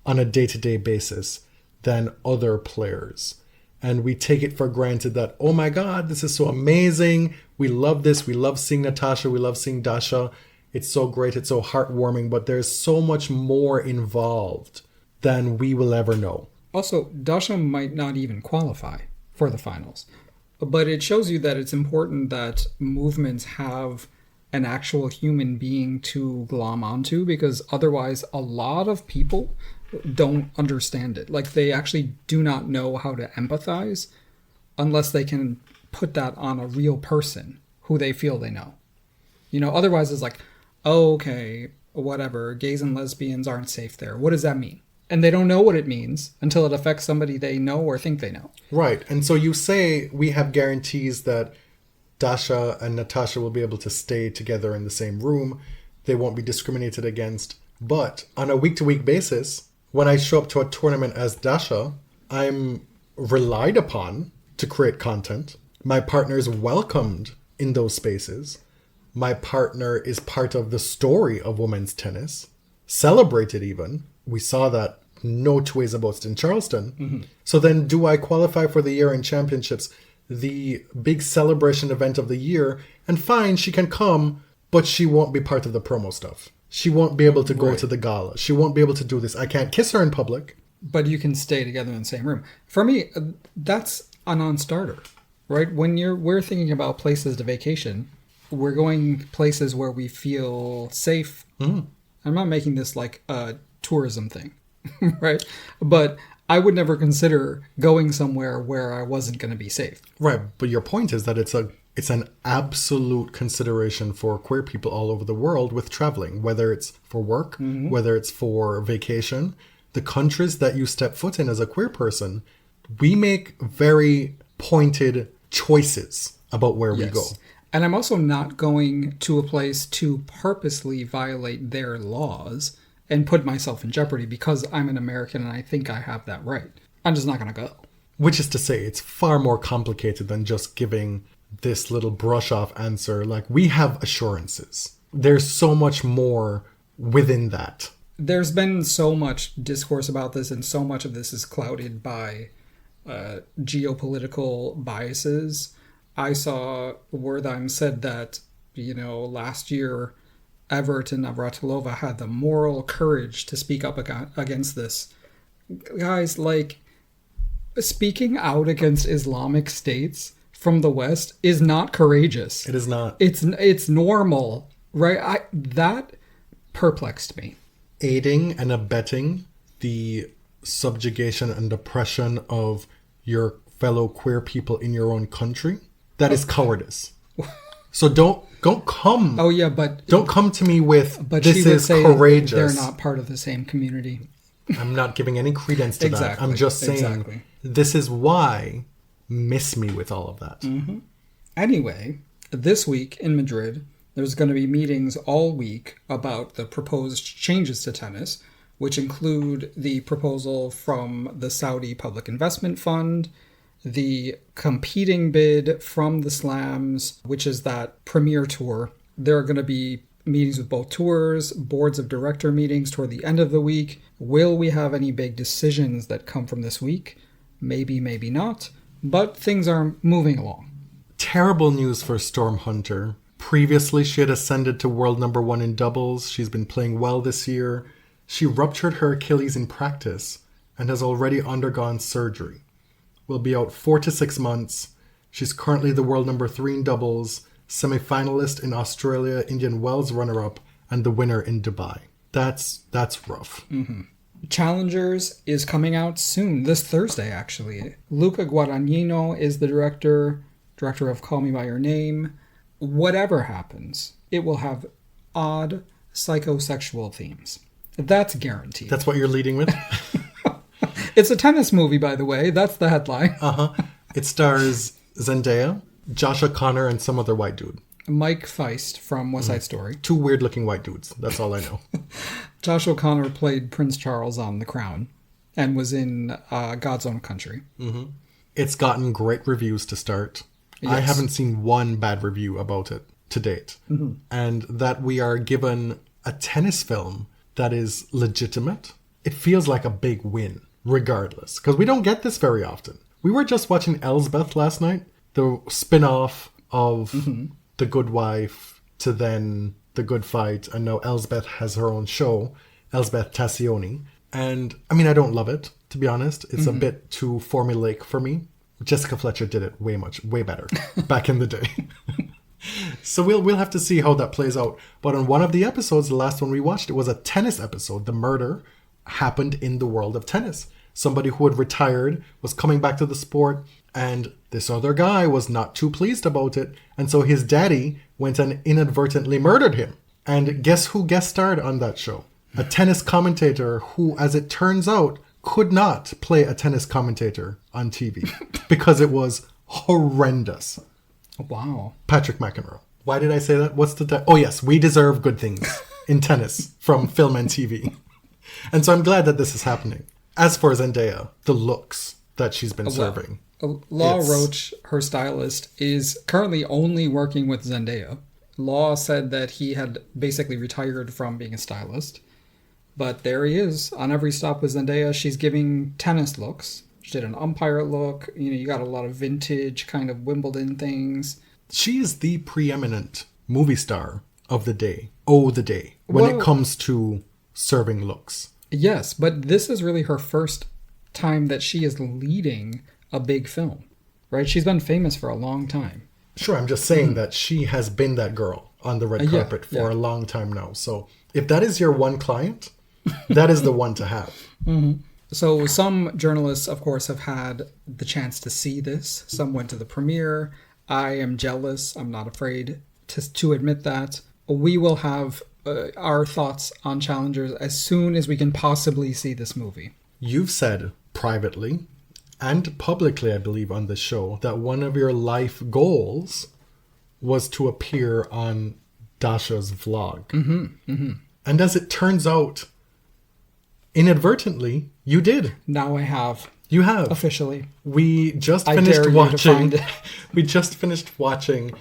on a day-to-day basis than other players. And we take it for granted that, oh my God, this is so amazing. We love this. We love seeing Natasha. We love seeing Dasha. It's so great. It's so heartwarming. But there's so much more involved than we will ever know. Also, Dasha might not even qualify for the finals. But it shows you that it's important that movements have an actual human being to glom onto, because otherwise a lot of people don't understand it. Like, they actually do not know how to empathize unless they can put that on a real person who they feel they know. You know, otherwise it's like, oh, okay, whatever, gays and lesbians aren't safe there. What does that mean? And they don't know what it means until it affects somebody they know or think they know. Right. And so you say we have guarantees that Dasha and Natasha will be able to stay together in the same room. They won't be discriminated against. But on a week-to-week basis, when I show up to a tournament as Dasha, I'm relied upon to create content. My partner is welcomed in those spaces. My partner is part of the story of women's tennis, celebrated even. We saw that no two ways about it in Charleston. Mm-hmm. So then do I qualify for the year-end championships, the big celebration event of the year? And fine, she can come, but she won't be part of the promo stuff. She won't be able to go to the gala. She won't be able to do this. I can't kiss her in public. But you can stay together in the same room. For me, that's a non-starter, right? When we're thinking about places to vacation, we're going places where we feel safe. Mm. I'm not making this like a tourism thing, right? But I would never consider going somewhere where I wasn't going to be safe. Right, but your point is that it's an absolute consideration for queer people all over the world with traveling, whether it's for work, mm-hmm. whether it's for vacation. The countries that you step foot in as a queer person, we make very pointed choices about where we go. And I'm also not going to a place to purposely violate their laws and put myself in jeopardy because I'm an American and I think I have that right. I'm just not going to go. Which is to say, it's far more complicated than just giving this little brush off answer. Like, we have assurances. There's so much more within that. There's been so much discourse about this, and so much of this is clouded by geopolitical biases. I saw Wertheim said that, last year, Evert and Navratilova had the moral courage to speak up against this. Guys, like, speaking out against Islamic states from the West is not courageous. It is not. It's normal, right? That perplexed me. Aiding and abetting the subjugation and oppression of your fellow queer people in your own country, that is cowardice. So don't come. Oh yeah, but don't come to me with but this is courageous. They're not part of the same community. I'm not giving any credence to that. I'm just saying this is why. Miss me with all of that. Mm-hmm. Anyway, this week in Madrid, there's going to be meetings all week about the proposed changes to tennis, which include the proposal from the Saudi Public Investment Fund, the competing bid from the Slams, which is that premier tour. There are going to be meetings with both tours, boards of director meetings toward the end of the week. Will we have any big decisions that come from this week? Maybe, maybe not. But things are moving along. Terrible news for Storm Hunter. Previously, she had ascended to world number 1 in doubles. She's been playing well this year. She ruptured her Achilles in practice and has already undergone surgery. Will be out 4 to 6 months. She's currently the world number 3 in doubles, semi-finalist in Australia, Indian Wells runner-up, and the winner in Dubai. That's rough. Mm-hmm. Challengers is coming out soon, this Thursday, actually. Luca Guadagnino is the director of Call Me By Your Name. Whatever happens, it will have odd psychosexual themes. That's guaranteed. That's what you're leading with? It's a tennis movie, by the way. That's the headline. It stars Zendaya, Josh O'Connor, and some other white dude. Mike Feist from West Side Story. Two weird-looking white dudes. That's all I know. Josh O'Connor played Prince Charles on The Crown and was in God's Own Country. It's gotten great reviews to start. Yes. I haven't seen one bad review about it to date. And that we are given a tennis film that is legitimate, it feels like a big win, regardless. Because we don't get this very often. We were just watching Elsbeth last night, the spin-off of The Good Wife to then The Good Fight, and now Elsbeth has her own show, Elsbeth Tassioni. And, I mean, I don't love it, to be honest. It's a bit too formulaic for me. Jessica Fletcher did it way better back in the day. So we'll have to see how that plays out. But on one of the episodes, the last one we watched, it was a tennis episode. The murder happened in the world of tennis. Somebody who had retired was coming back to the sport, and this other guy was not too pleased about it. And so his daddy went and inadvertently murdered him. And guess who guest starred on that show? A tennis commentator who, as it turns out, could not play a tennis commentator on TV because it was horrendous. Wow. Patrick McEnroe. Why did I say that? What's the... Oh, yes. We deserve good things in tennis from film and TV. And so I'm glad that this is happening. As for Zendaya, the looks that she's been serving. Law Roach, her stylist, is currently only working with Zendaya. Law said that he had basically retired from being a stylist. But there he is on every stop with Zendaya. She's giving tennis looks. She did an umpire look. You know, you got a lot of vintage kind of Wimbledon things. She is the preeminent movie star of the day. Oh, the day. When it comes to serving looks. Yes, but this is really her first time that she is leading a big film, right? She's been famous for a long time. Sure, I'm just saying that she has been that girl on the red carpet for a long time now. So if that is your one client, that is the one to have. So some journalists, of course, have had the chance to see this. Some went to the premiere. I am jealous. I'm not afraid to admit that. We will have our thoughts on Challengers as soon as we can possibly see this movie. You've said privately and publicly, I believe, on this show that one of your life goals was to appear on Dasha's vlog. And as it turns out, inadvertently, you did. Now I have. You have. Officially. We just I finished dare you watching. to find it. We just finished watching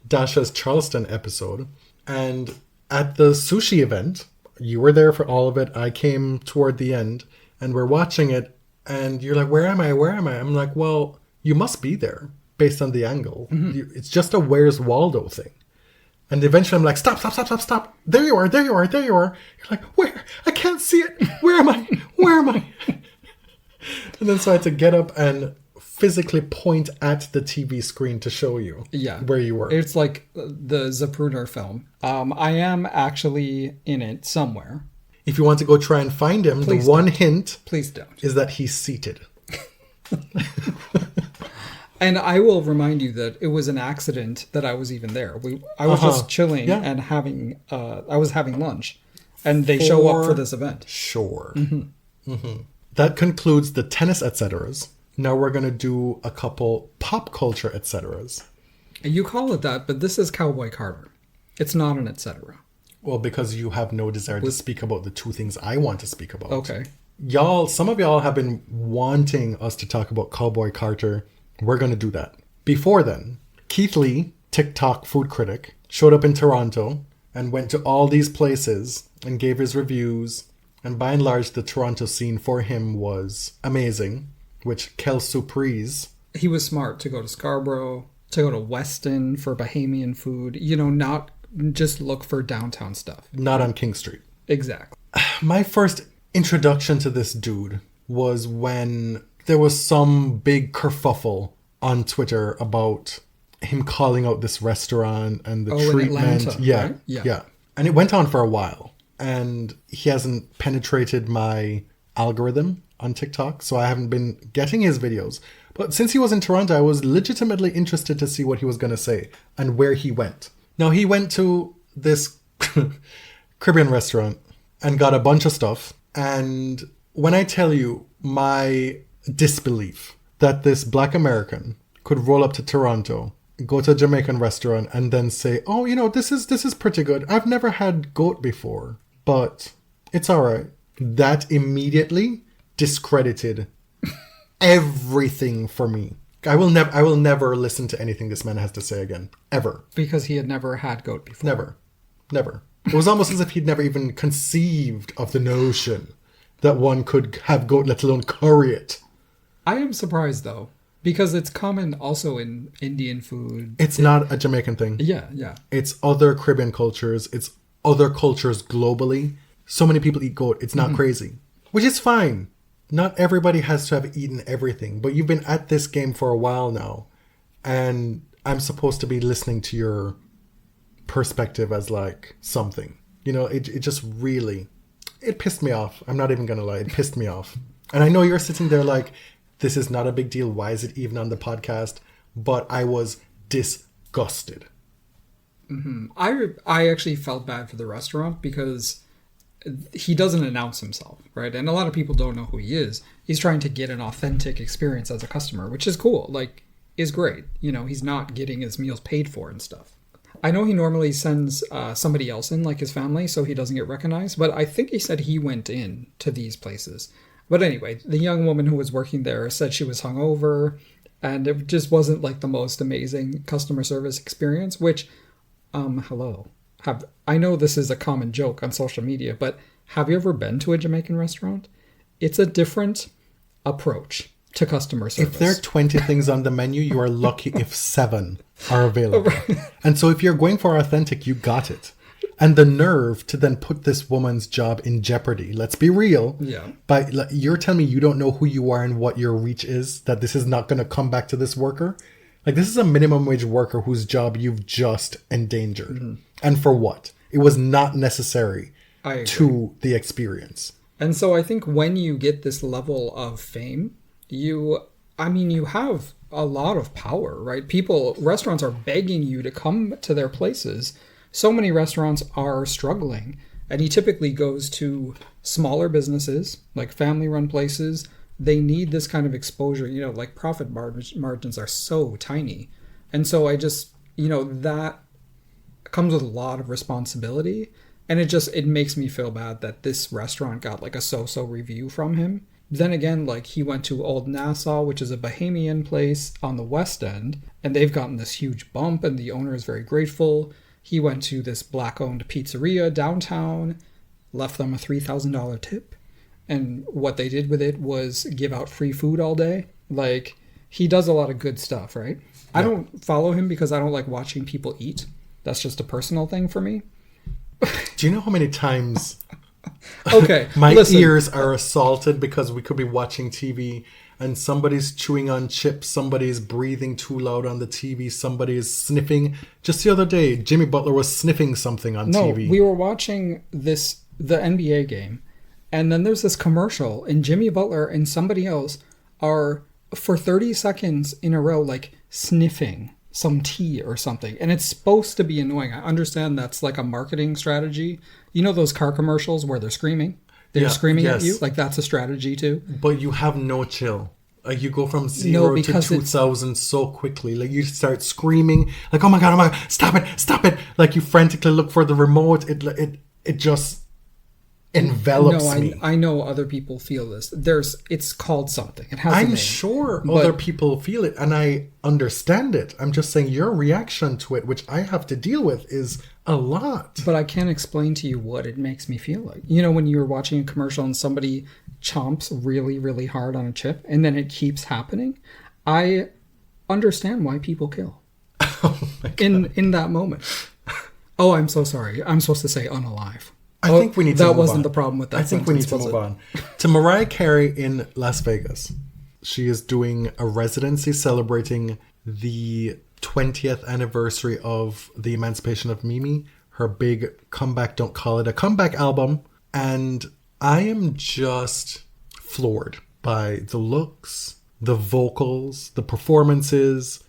Dasha's Charleston episode, and at the sushi event, you were there for all of it. I came toward the end, and we're watching it, and you're like, "Where am I? Where am I?" I'm like, "Well, you must be there based on the angle. It's just a Where's Waldo thing." And eventually I'm like, stop. There you are. You're like, where? I can't see it. Where am I? And then so I had to get up and physically point at the TV screen to show you where you were. It's like the Zapruder film. I am actually in it somewhere. If you want to go try and find him, Please the one don't. hint Please don't. is that he's seated. And I will remind you that it was an accident that I was even there. I was just chilling and having lunch, and they show up for this event. Sure. That concludes the tennis et ceteras. Now we're going to do a couple pop culture et ceteras. You call it that, but this is Cowboy Carter. It's not an et cetera. Well, because you have no desire to speak about the two things I want to speak about. Okay. Some of y'all have been wanting us to talk about Cowboy Carter. We're going to do that. Before then, Keith Lee, TikTok food critic, showed up in Toronto and went to all these places and gave his reviews. And by and large, the Toronto scene for him was amazing, which quelle surprise. He was smart to go to Scarborough, to go to Weston for Bahamian food. You know, not just look for downtown stuff. Not on King Street. Exactly. My first introduction to this dude was when there was some big kerfuffle on Twitter about him calling out this restaurant and the treatment. In Atlanta, right? Yeah. And it went on for a while. And he hasn't penetrated my algorithm on TikTok, so I haven't been getting his videos. But since he was in Toronto, I was legitimately interested to see what he was going to say and where he went. Now, he went to this Caribbean restaurant and got a bunch of stuff. And when I tell you my disbelief that this Black American could roll up to Toronto, go to a Jamaican restaurant, and then say, oh, you know, this is pretty good. I've never had goat before, but it's all right. That immediately discredited everything for me. I will never listen to anything this man has to say again, ever. Because he had never had goat before. Never. It was almost as if he'd never even conceived of the notion that one could have goat, let alone curry it. I am surprised, though, because it's common also in Indian food. It's not a Jamaican thing. Yeah. It's other Caribbean cultures. It's other cultures globally. So many people eat goat. It's not crazy, which is fine. Not everybody has to have eaten everything, but you've been at this game for a while now, and I'm supposed to be listening to your perspective as like something. You know, it just really, it pissed me off. I'm not even going to lie. It pissed me off. And I know you're sitting there like, this is not a big deal. Why is it even on the podcast? But I was disgusted. Mm-hmm. I actually felt bad for the restaurant because he doesn't announce himself, right? And a lot of people don't know who he is. He's trying to get an authentic experience as a customer, which is cool. Like, is great. You know, he's not getting his meals paid for and stuff. I know he normally sends somebody else in, like his family, so he doesn't get recognized. But I think he said he went in to these places. But anyway, the young woman who was working there said she was hungover, and it just wasn't like the most amazing customer service experience, which, hello. I know this is a common joke on social media, but have you ever been to a Jamaican restaurant? It's a different approach to customer service. If there are 20 things on the menu, you are lucky if 7 are available. And so if you're going for authentic, you got it. And the nerve to then put this woman's job in jeopardy. Let's be real. Yeah. But you're telling me you don't know who you are and what your reach is, that this is not going to come back to this worker? Like, this is a minimum wage worker whose job you've just endangered. Mm-hmm. And for what? It was not necessary to the experience. And so I think when you get this level of fame, you have a lot of power, right? Restaurants are begging you to come to their places. So many restaurants are struggling. And he typically goes to smaller businesses, like family-run places. They need this kind of exposure. You know, like profit margins are so tiny. And so I just, that comes with a lot of responsibility. And it makes me feel bad that this restaurant got like a so-so review from him. Then again, like he went to Old Nassau, which is a Bahamian place on the West End, and they've gotten this huge bump and the owner is very grateful. He went to this Black-owned pizzeria downtown, left them a $3,000 tip. And what they did with it was give out free food all day. Like, he does a lot of good stuff, right? Yeah. I don't follow him because I don't like watching people eat. That's just a personal thing for me. Do you know how many times okay, my ears are assaulted because we could be watching TV and somebody's chewing on chips, somebody's breathing too loud on the TV, somebody is sniffing. Just the other day, Jimmy Butler was sniffing something on TV. No, we were watching the NBA game, and then there's this commercial, and Jimmy Butler and somebody else are, for 30 seconds in a row, like sniffing some tea or something. And it's supposed to be annoying. I understand that's like a marketing strategy. You know those car commercials where they're screaming? They're screaming at you? Like, that's a strategy too. But you have no chill. Like, you go from 0 to 2,000 so quickly. Like, you start screaming. Like, oh my God, stop it. Like, you frantically look for the remote. It just envelops me. I know other people feel this. It's called something. It has a name. I'm sure other people feel it, and I understand it. I'm just saying your reaction to it, which I have to deal with, is a lot. But I can't explain to you what it makes me feel like. You know, when you're watching a commercial and somebody chomps really, really hard on a chip, and then it keeps happening, I understand why people kill. Oh my God. In that moment. Oh, I'm so sorry. I'm supposed to say unalive. I think we need to move on. That wasn't the problem with that. I think we need to move on to Mariah Carey in Las Vegas. She is doing a residency celebrating the 20th anniversary of the emancipation of Mimi, her big comeback, Don't Call It a Comeback album. And I am just floored by the looks, the vocals, the performances,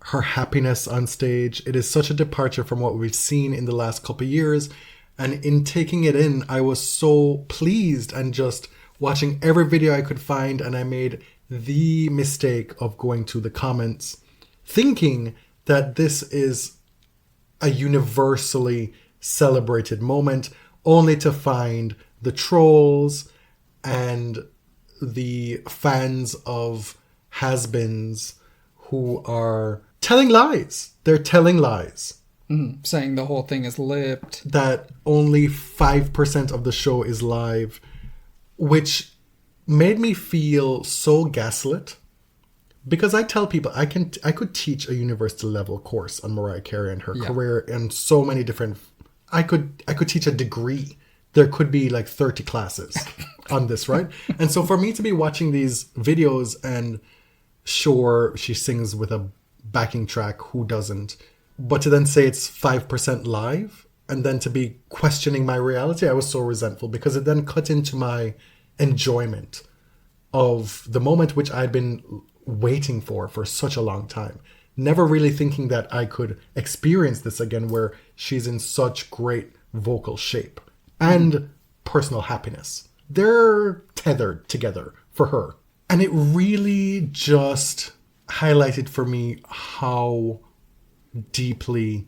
her happiness on stage. It is such a departure from what we've seen in the last couple of years. And in taking it in, I was so pleased and just watching every video I could find. And I made the mistake of going to the comments thinking that this is a universally celebrated moment, only to find the trolls and the fans of has-beens who are telling lies. They're telling lies. Saying the whole thing is lipped. That only 5% of the show is live, which made me feel so gaslit. Because I tell people I could teach a university level course on Mariah Carey and her career and so many different. I could teach a degree. There could be like 30 classes on this, right? And so for me to be watching these videos and sure, she sings with a backing track, who doesn't? But to then say it's 5% live and then to be questioning my reality, I was so resentful because it then cut into my enjoyment of the moment which I'd been waiting for such a long time. Never really thinking that I could experience this again where she's in such great vocal shape and personal happiness. They're tethered together for her. And it really just highlighted for me how deeply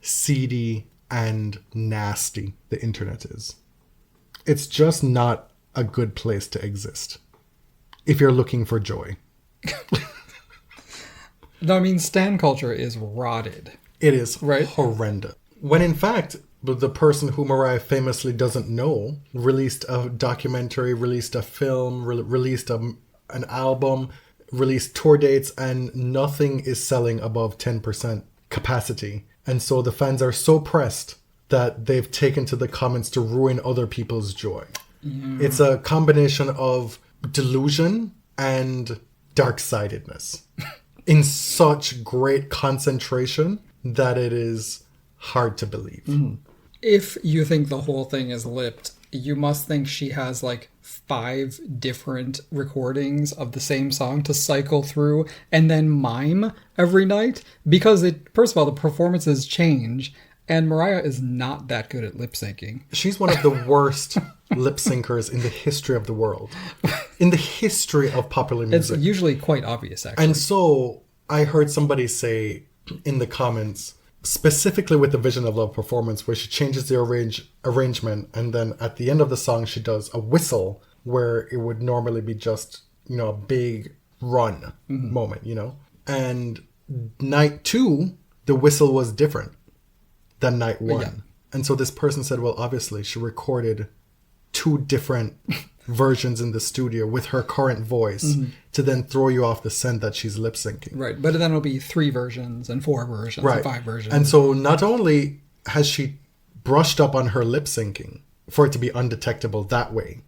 seedy and nasty the internet is. It's just not a good place to exist if you're looking for joy. No, I mean, stan culture is rotted. It is right? Horrendous. When in fact, the person who Mariah famously doesn't know released a documentary, released a film, released an album, released tour dates, and nothing is selling above 10% capacity. And so the fans are so pressed that they've taken to the comments to ruin other people's joy. It's a combination of delusion and dark-sidedness in such great concentration that it is hard to believe. If you think the whole thing is lipped, you must think she has like 5 different recordings of the same song to cycle through and then mime every night. Because first of all, the performances change, and Mariah is not that good at lip syncing. She's one of the worst lip syncers in the history of the world. In the history of popular music. It's usually quite obvious, actually. And so I heard somebody say in the comments, specifically with the Vision of Love performance, where she changes the arrangement, and then at the end of the song she does a whistle where it would normally be just, a big run moment, And night 2, the whistle was different than night 1. Yeah. And so this person said, well, obviously she recorded 2 different versions in the studio with her current voice to then throw you off the scent that she's lip syncing. Right, but then it'll be 3 versions and 4 versions and 5 versions. And so not only has she brushed up on her lip syncing for it to be undetectable that way,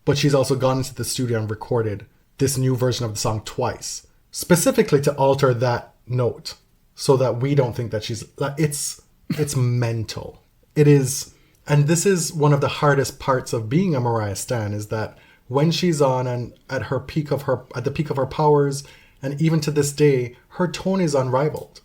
but she's also gone into the studio and recorded this new version of the song twice, specifically to alter that note so that we don't think that she's... It's mental. It is... And this is one of the hardest parts of being a Mariah stan, is that when she's on and at the peak of her powers, and even to this day, her tone is unrivaled.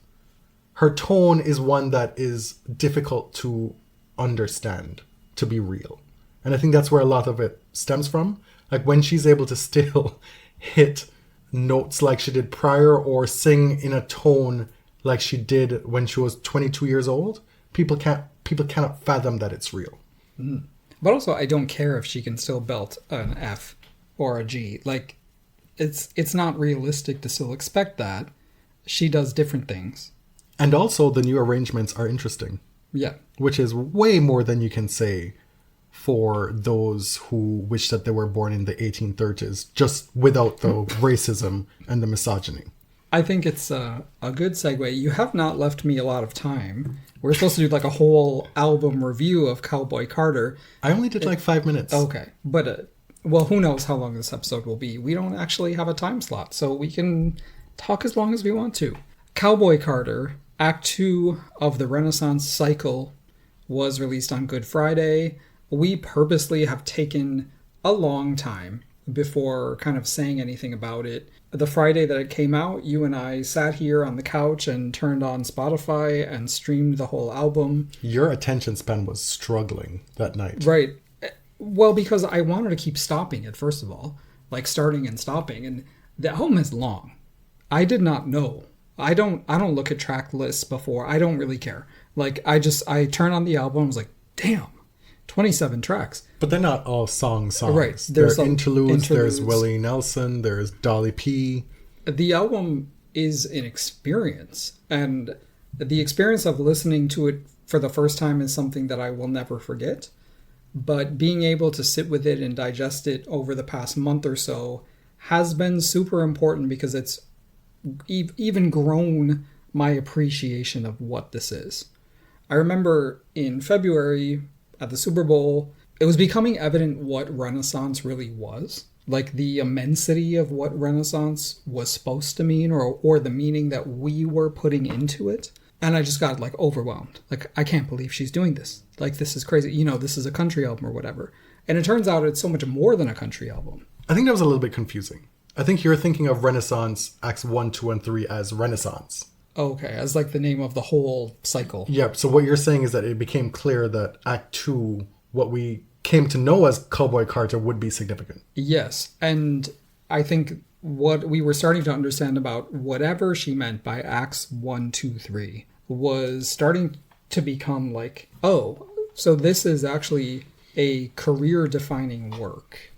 Her tone is one that is difficult to understand, to be real. And I think that's where a lot of it stems from. Like when she's able to still hit notes like she did prior, or sing in a tone like she did when she was 22 years old, people cannot fathom that it's real. But also, I don't care if she can still belt an F or a G. Like, it's not realistic to still expect that. She does different things. And also, the new arrangements are interesting. Yeah. Which is way more than you can say for those who wish that they were born in the 1830s, just without the racism and the misogyny. I think it's a good segue. You have not left me a lot of time. We're supposed to do like a whole album review of Cowboy Carter. I only did like 5 minutes. Okay. But, well, who knows how long this episode will be. We don't actually have a time slot, so we can talk as long as we want to. Cowboy Carter, Act 2 of the Renaissance Cycle, was released on Good Friday. We purposely have taken a long time before kind of saying anything about it. The Friday that it came out, you and I sat here on the couch and turned on Spotify and streamed the whole album. Your attention span was struggling that night. Right. Well, because I wanted to keep stopping it, first of all, like starting and stopping. And the album is long. I did not know. I don't look at track lists before. I don't really care. Like, I turn on the album, I was like, damn, 27 tracks. But they're not all songs. Right. There's interludes, there's Willie Nelson, there's Dolly P. The album is an experience. And the experience of listening to it for the first time is something that I will never forget. But being able to sit with it and digest it over the past month or so has been super important because it's even grown my appreciation of what this is. I remember in February at the Super Bowl, it was becoming evident what Renaissance really was. Like the immensity of what Renaissance was supposed to mean or the meaning that we were putting into it. And I just got like overwhelmed. Like, I can't believe she's doing this. Like, this is crazy. You know, this is a country album or whatever. And it turns out it's so much more than a country album. I think that was a little bit confusing. I think you're thinking of Renaissance Acts 1, 2, and 3 as Renaissance. Okay, as like the name of the whole cycle. Yep, so what you're saying is that it became clear that Act 2, what we came to know as Cowboy Carter, would be significant. Yes, and I think what we were starting to understand about whatever she meant by Acts 1, 2, 3 was starting to become like, oh, so this is actually a career-defining work.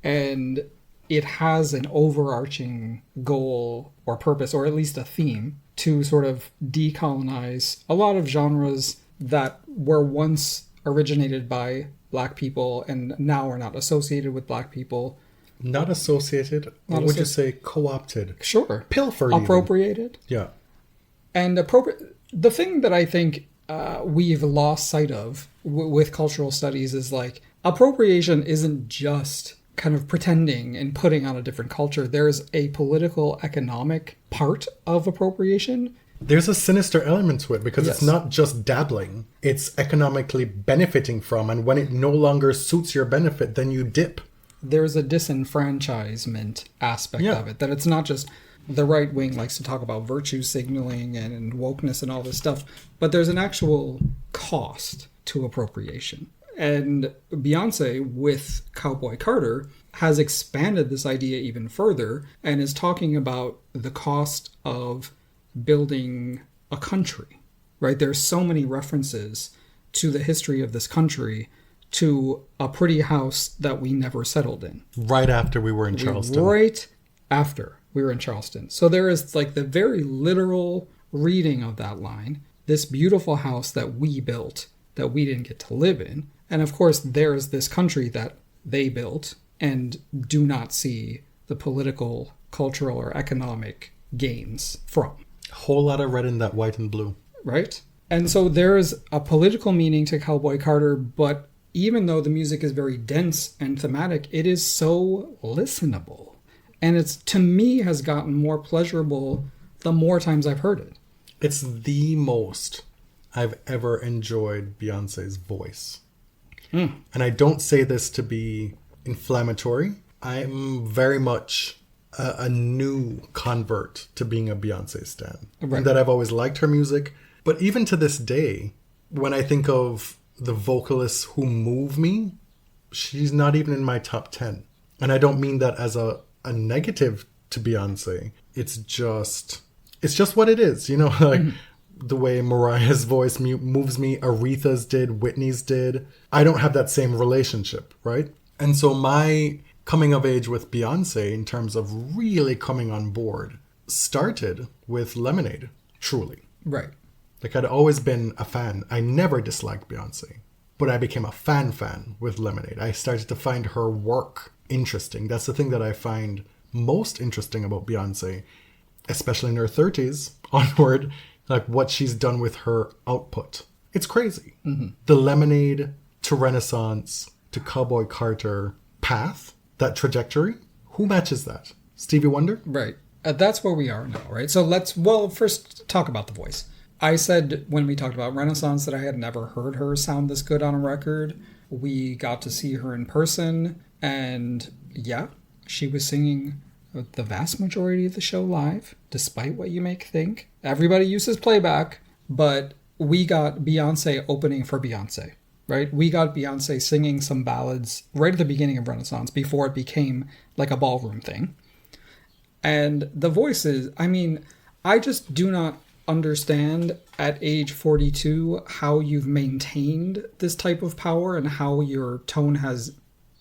And it has an overarching goal or purpose, or at least a theme, to sort of decolonize a lot of genres that were once originated by Black people and now are not associated with Black people. Not associated, or would you say co-opted? Sure. Pilfered. Appropriated. Even. Yeah. And the thing that I think we've lost sight of with cultural studies is like, appropriation isn't just kind of pretending and putting on a different culture. There's a political, economic part of appropriation. There's a sinister element to it because Yes. It's not just dabbling. It's economically benefiting from, and when it no longer suits your benefit, then you dip. There's a disenfranchisement aspect Yeah. of it, that it's not just the right wing likes to talk about virtue signaling and wokeness and all this stuff, but there's an actual cost to appropriation. And Beyonce, with Cowboy Carter, has expanded this idea even further and is talking about the cost of building a country, right? There's so many references to the history of this country, to a pretty house that we never settled in. Right after we were in Charleston. Right after we were in Charleston. So there is like the very literal reading of that line, this beautiful house that we built, that we didn't get to live in. And of course, there's this country that they built and do not see the political, cultural, or economic gains from. Whole lot of red in that white and blue. Right? And so there's a political meaning to Cowboy Carter, but even though the music is very dense and thematic, it is so listenable. And it's, to me, has gotten more pleasurable the more times I've heard it. It's the most I've ever enjoyed Beyonce's voice. And I don't say this to be inflammatory. I'm very much a new convert to being a Beyonce stan. Right. And that I've always liked her music. But even to this day, when I think of the vocalists who move me, she's not even in my top 10. And I don't mean that as a negative to Beyonce. It's just what it is, you know, like the way Mariah's voice moves me, Aretha's did, Whitney's did. I don't have that same relationship, right? And so my coming of age with Beyonce in terms of really coming on board started with Lemonade, truly. Right. Like, I'd always been a fan. I never disliked Beyonce, but I became a fan with Lemonade. I started to find her work interesting. That's the thing that I find most interesting about Beyonce, especially in her 30s onward, like what she's done with her output. It's crazy. Mm-hmm. The Lemonade to Renaissance to Cowboy Carter path, that trajectory, who matches that? Stevie Wonder? Right. That's where we are now, right? So let's first talk about the voice. I said when we talked about Renaissance that I had never heard her sound this good on a record. We got to see her in person, and yeah, she was singing the vast majority of the show live, despite what you may think. Everybody uses playback, but we got Beyonce opening for Beyonce, right? We got Beyonce singing some ballads right at the beginning of Renaissance before it became like a ballroom thing. And the voices, I mean, I just do not understand at age 42 how you've maintained this type of power and how your tone has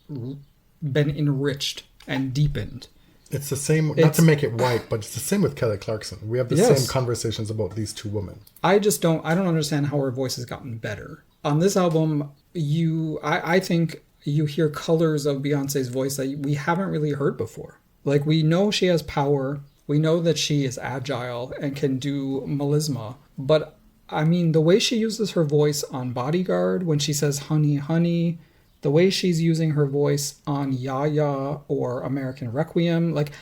been enriched and deepened. It's the same, not to make it white, but it's the same with Kelly Clarkson. We have the same conversations about these two women. I don't understand how her voice has gotten better. On this album, I think you hear colors of Beyonce's voice that we haven't really heard before. Like, we know she has power. We know that she is agile and can do melisma. But, I mean, the way she uses her voice on Bodyguard, when she says, honey, honey, the way she's using her voice on Ya Ya or American Requiem, like,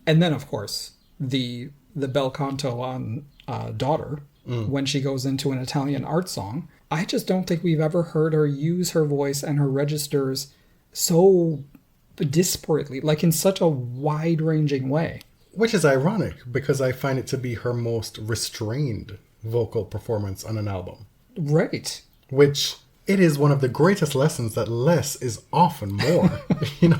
and then, of course, the bel canto on Daughter, when she goes into an Italian art song. I just don't think we've ever heard her use her voice and her registers so disparately, like in such a wide-ranging way. Which is ironic, because I find it to be her most restrained vocal performance on an album. Right. Which, it is one of the greatest lessons that less is often more. You know,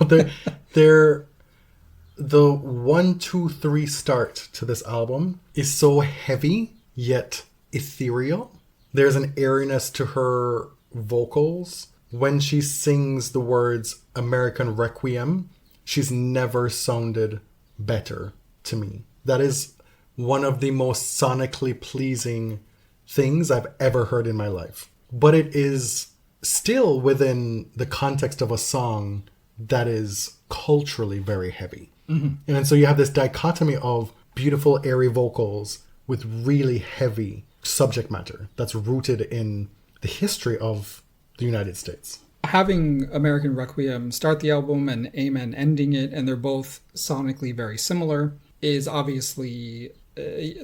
the 1, 2, 3 start to this album is so heavy, yet ethereal. There's an airiness to her vocals. When she sings the words American Requiem, she's never sounded better to me. That is one of the most sonically pleasing things I've ever heard in my life. But it is still within the context of a song that is culturally very heavy. Mm-hmm. And so you have this dichotomy of beautiful, airy vocals with really heavy subject matter that's rooted in the history of the United States. Having American Requiem start the album and Amen ending it, and they're both sonically very similar, is obviously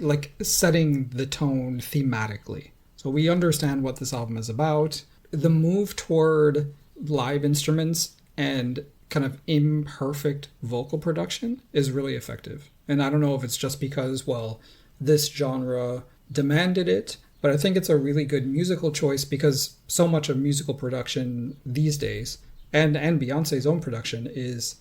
like setting the tone thematically. So we understand what this album is about. The move toward live instruments and kind of imperfect vocal production is really effective. And I don't know if it's just because, well, this genre demanded it, but I think it's a really good musical choice because so much of musical production these days, and Beyonce's own production, is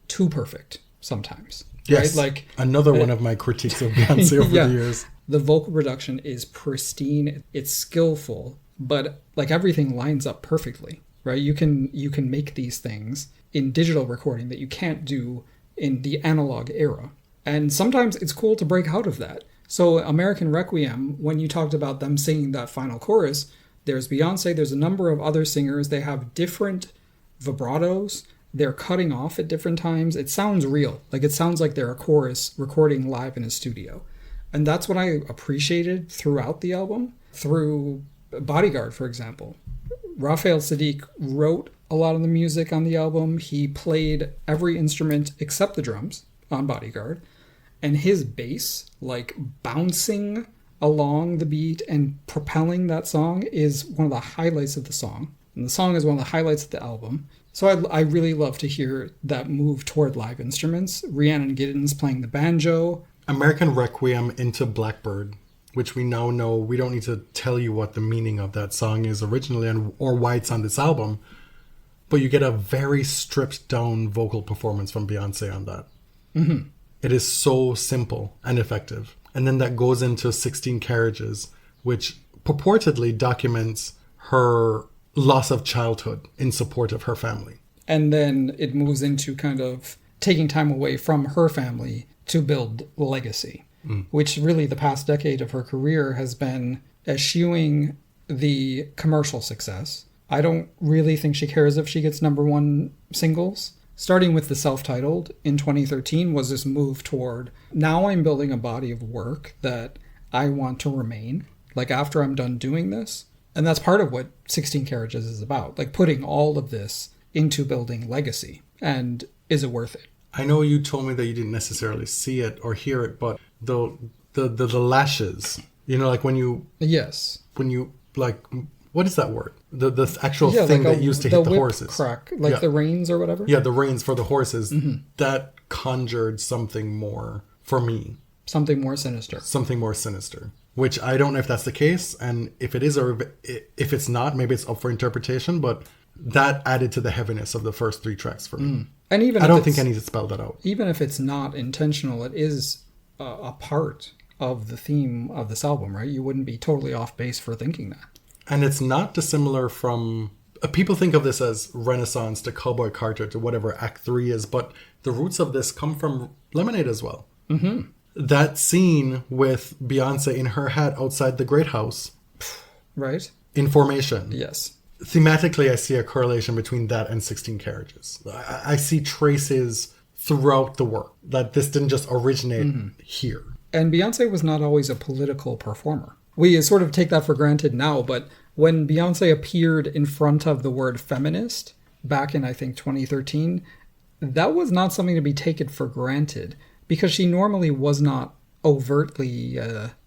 too perfect sometimes. Yes, right? Like another one of my critiques of Beyonce over the years. The vocal production is pristine, it's skillful, but like everything lines up perfectly, right? You can make these things in digital recording that you can't do in the analog era. And sometimes it's cool to break out of that. So American Requiem, when you talked about them singing that final chorus, there's Beyonce, there's a number of other singers. They have different vibratos. They're cutting off at different times. It sounds real. Like it sounds like they're a chorus recording live in a studio. And that's what I appreciated throughout the album. Through Bodyguard, for example. Raphael Sadiq wrote a lot of the music on the album. He played every instrument except the drums on Bodyguard. And his bass, like bouncing along the beat and propelling that song, is one of the highlights of the song. And the song is one of the highlights of the album. So I really love to hear that move toward live instruments. Rhiannon Giddens playing the banjo. American Requiem into Blackbird, which we now know, we don't need to tell you what the meaning of that song is originally or why it's on this album. But you get a very stripped down vocal performance from Beyonce on that. Mm-hmm. It is so simple and effective. And then that goes into 16 Carriages, which purportedly documents her loss of childhood in support of her family. And then it moves into kind of taking time away from her family to build legacy, which really the past decade of her career has been eschewing the commercial success. I don't really think she cares if she gets number one singles. Starting with the self-titled in 2013 was this move toward, now I'm building a body of work that I want to remain, like after I'm done doing this. And that's part of what 16 Carriages is about, like putting all of this into building legacy. And is it worth it? I know you told me that you didn't necessarily see it or hear it, but the lashes, you know, like when you... Yes. When you, like, what is that word? The actual Yeah, thing like that used to hit the whip horses. crack, like Yeah. the reins or whatever. Yeah, the reins for the horses. That conjured something more for me. Something more sinister. Something more sinister. Which I don't know if that's the case, and if it is or if it's not, maybe it's up for interpretation, but that added to the heaviness of the first 3 tracks for me. And even I if don't it's- think I need to spell that out. even if it's not intentional, it is a part of the theme of this album, right? You wouldn't be totally off base for thinking that. And it's not dissimilar from... people think of this as Renaissance to Cowboy Carter to whatever Act 3 is, but the roots of this come from Lemonade as well. Mm-hmm. That scene with Beyonce in her hat outside the Great House. Right? In formation. Yes. Thematically, I see a correlation between that and 16 Carriages. I see traces throughout the work, that this didn't just originate here. And Beyonce was not always a political performer. We sort of take that for granted now, but when Beyonce appeared in front of the word feminist back in, I think, 2013, that was not something to be taken for granted because she normally was not overtly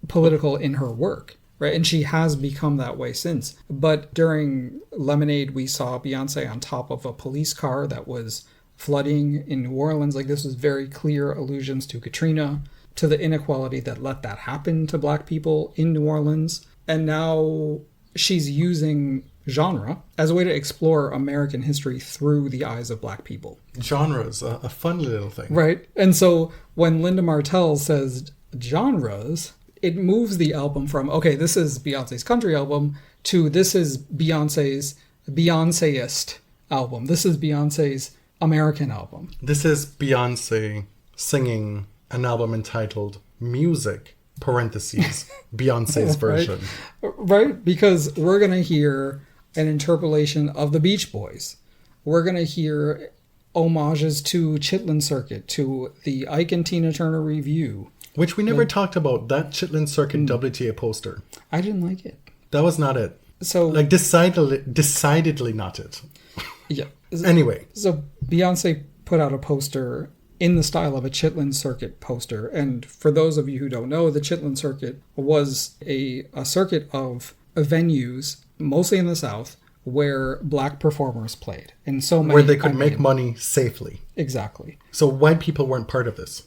political in her work. Right, and she has become that way since. But during Lemonade, we saw Beyonce on top of a police car that was flooding in New Orleans. Like, this was very clear allusions to Katrina, to the inequality that let that happen to Black people in New Orleans. And now she's using genre as a way to explore American history through the eyes of Black people. Genres, a fun little thing. Right. And so when Linda Martell says genres, it moves the album from, okay, this is Beyonce's country album, to this is Beyonce's Beyonceist album. This is Beyonce's American album. This is Beyonce singing an album entitled Music, parentheses, Beyonce's version. Right? Because we're going to hear an interpolation of the Beach Boys. We're going to hear homages to Chitlin Circuit, to the Ike and Tina Turner Review. Which we never talked about, that Chitlin Circuit WTA poster. I didn't like it. That was not it. So, Like, decidedly not it. yeah. Anyway, So Beyonce put out a poster in the style of a Chitlin Circuit poster. And for those of you who don't know, the Chitlin Circuit was a circuit of venues, mostly in the South, where Black performers played. And so many... where they could make money safely. Exactly. So white people weren't part of this.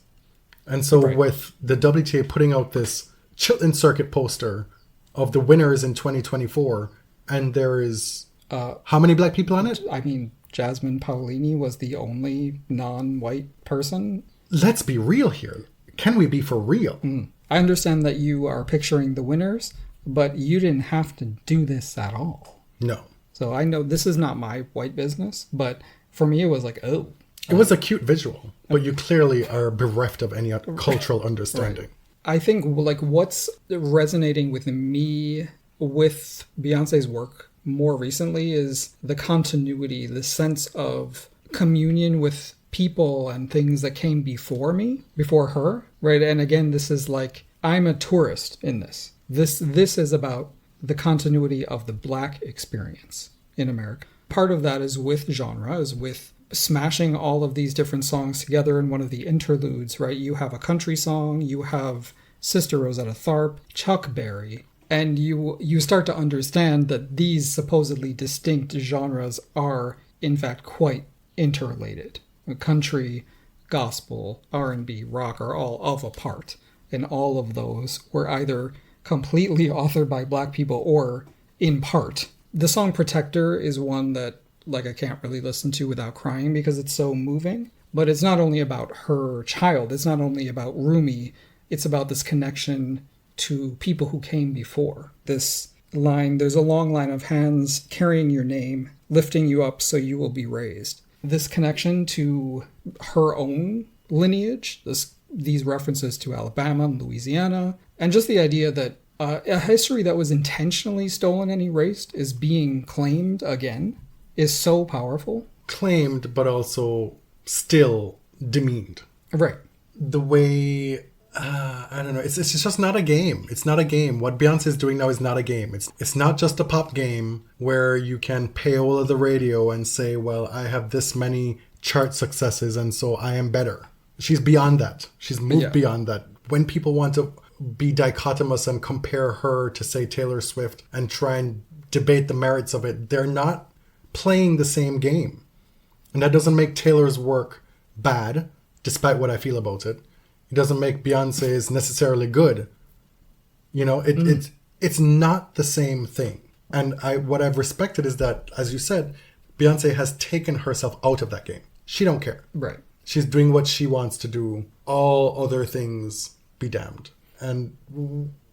And so Right. with the WTA putting out this Chitlin Circuit poster of the winners in 2024, and there is how many Black people on it? I mean, Jasmine Paolini was the only non-white person. Let's be real here. Can we be for real? I understand that you are picturing the winners, but you didn't have to do this at all. No. So I know this is not my white business, but for me it was like, oh. It was a cute visual, but you clearly are bereft of any cultural understanding. I think like what's resonating with me with Beyonce's work more recently is the continuity, the sense of communion with people and things that came before me, before her, right? And again, this is like, I'm a tourist in this. This is about the continuity of the Black experience in America. Part of that is with genre, is with smashing all of these different songs together in one of the interludes, right? You have a country song, you have Sister Rosetta Tharpe, Chuck Berry, and you start to understand that these supposedly distinct genres are in fact quite interrelated. Country, gospel, R&B, rock are all of a part, and all of those were either completely authored by Black people or in part. The song Protector is one that like I can't really listen to without crying because it's so moving. But it's not only about her child, it's not only about Rumi, it's about this connection to people who came before. This line, there's a long line of hands carrying your name, lifting you up so you will be raised. This connection to her own lineage, these references to Alabama and Louisiana, and just the idea that a history that was intentionally stolen and erased is being claimed again is so powerful. Claimed, but also still demeaned. Right. The way, I don't know, it's just not a game. It's not a game. What Beyonce is doing now is not a game. It's not just a pop game where you can payola the radio and say, well, I have this many chart successes and so I am better. She's beyond that. She's moved beyond that. When people want to be dichotomous and compare her to, say, Taylor Swift and try and debate the merits of it. They're not playing the same game. And that doesn't make Taylor's work bad, despite what I feel about it. It doesn't make Beyonce's necessarily good. You know, it's not the same thing. And what I've respected is that, as you said, Beyonce has taken herself out of that game. She don't care. Right. She's doing what she wants to do. All other things be damned. And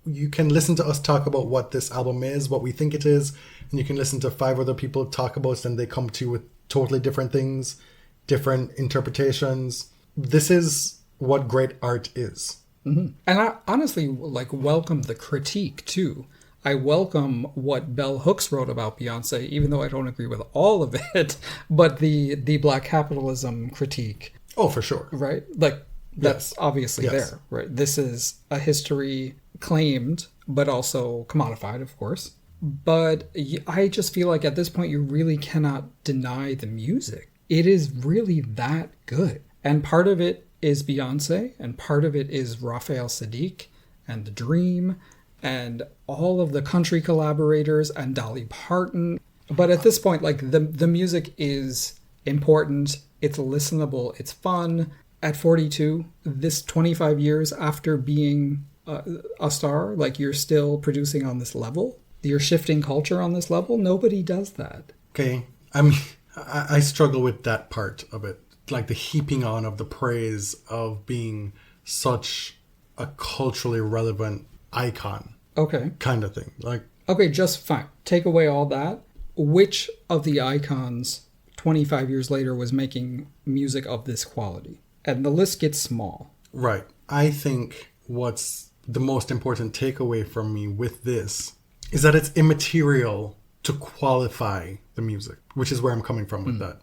you can listen to us talk about what this album is, what we think it is, and you can listen to 5 other people talk about it, and they come to you with totally different things, different interpretations. This is what great art is. Mm-hmm. And I honestly welcome the critique too. I welcome what Bell Hooks wrote about Beyonce, even though I don't agree with all of it, but the black capitalism critique. Oh, for sure. Right? Like, that's obviously Yes. there, right? This is a history claimed, but also commodified, of course. But I just feel like at this point, you really cannot deny the music. It is really that good. And part of it is Beyonce, and part of it is Raphael Sadiq and The Dream, and all of the country collaborators and Dolly Parton. But at this point, like, the music is important, it's listenable, it's fun. At 42, this 25 years after being a star, like, you're still producing on this level. You're shifting culture on this level. Nobody does that. Okay. I mean, I struggle with that part of it. Like the heaping on of the praise of being such a culturally relevant icon. Okay. Kind of thing. Like, okay, just fine. Take away all that. Which of the icons 25 years later was making music of this quality? And the list gets small. right. I think what's the most important takeaway from me with this is that it's immaterial to qualify the music, which is where I'm coming from with that.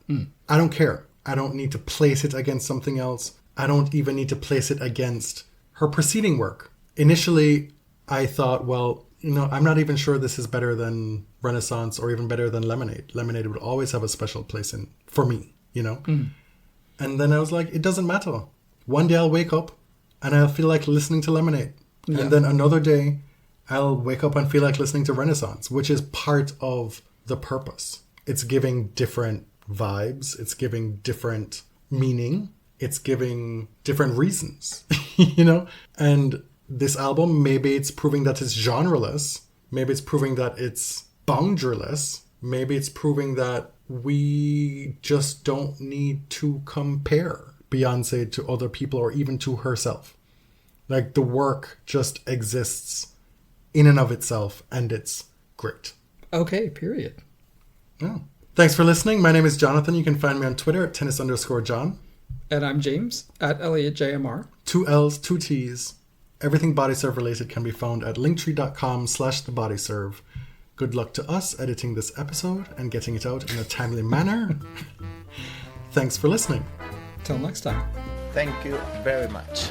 I don't care. I don't need to place it against something else. I don't even need to place it against her preceding work. Initially, I thought, well, you know, I'm not even sure this is better than Renaissance or even better than Lemonade. Lemonade would always have a special place for me, you know? And then I was like, it doesn't matter. One day I'll wake up and I'll feel like listening to Lemonade. Yeah. And then another day I'll wake up and feel like listening to Renaissance, which is part of the purpose. It's giving different vibes. It's giving different meaning. It's giving different reasons, you know? And this album, maybe it's proving that it's genreless. Maybe it's proving that it's boundaryless. Maybe it's proving that we just don't need to compare Beyonce to other people or even to herself. Like, the work just exists in and of itself, and it's great. Okay, period. Yeah. Thanks for listening. My name is Jonathan. You can find me on Twitter at tennis_John. And I'm James at ElliotJMR. 2 L's, 2 T's. Everything BodyServe related can be found at linktree.com/thebodyserve. Good luck to us editing this episode and getting it out in a timely manner. Thanks for listening. Till next time. Thank you very much.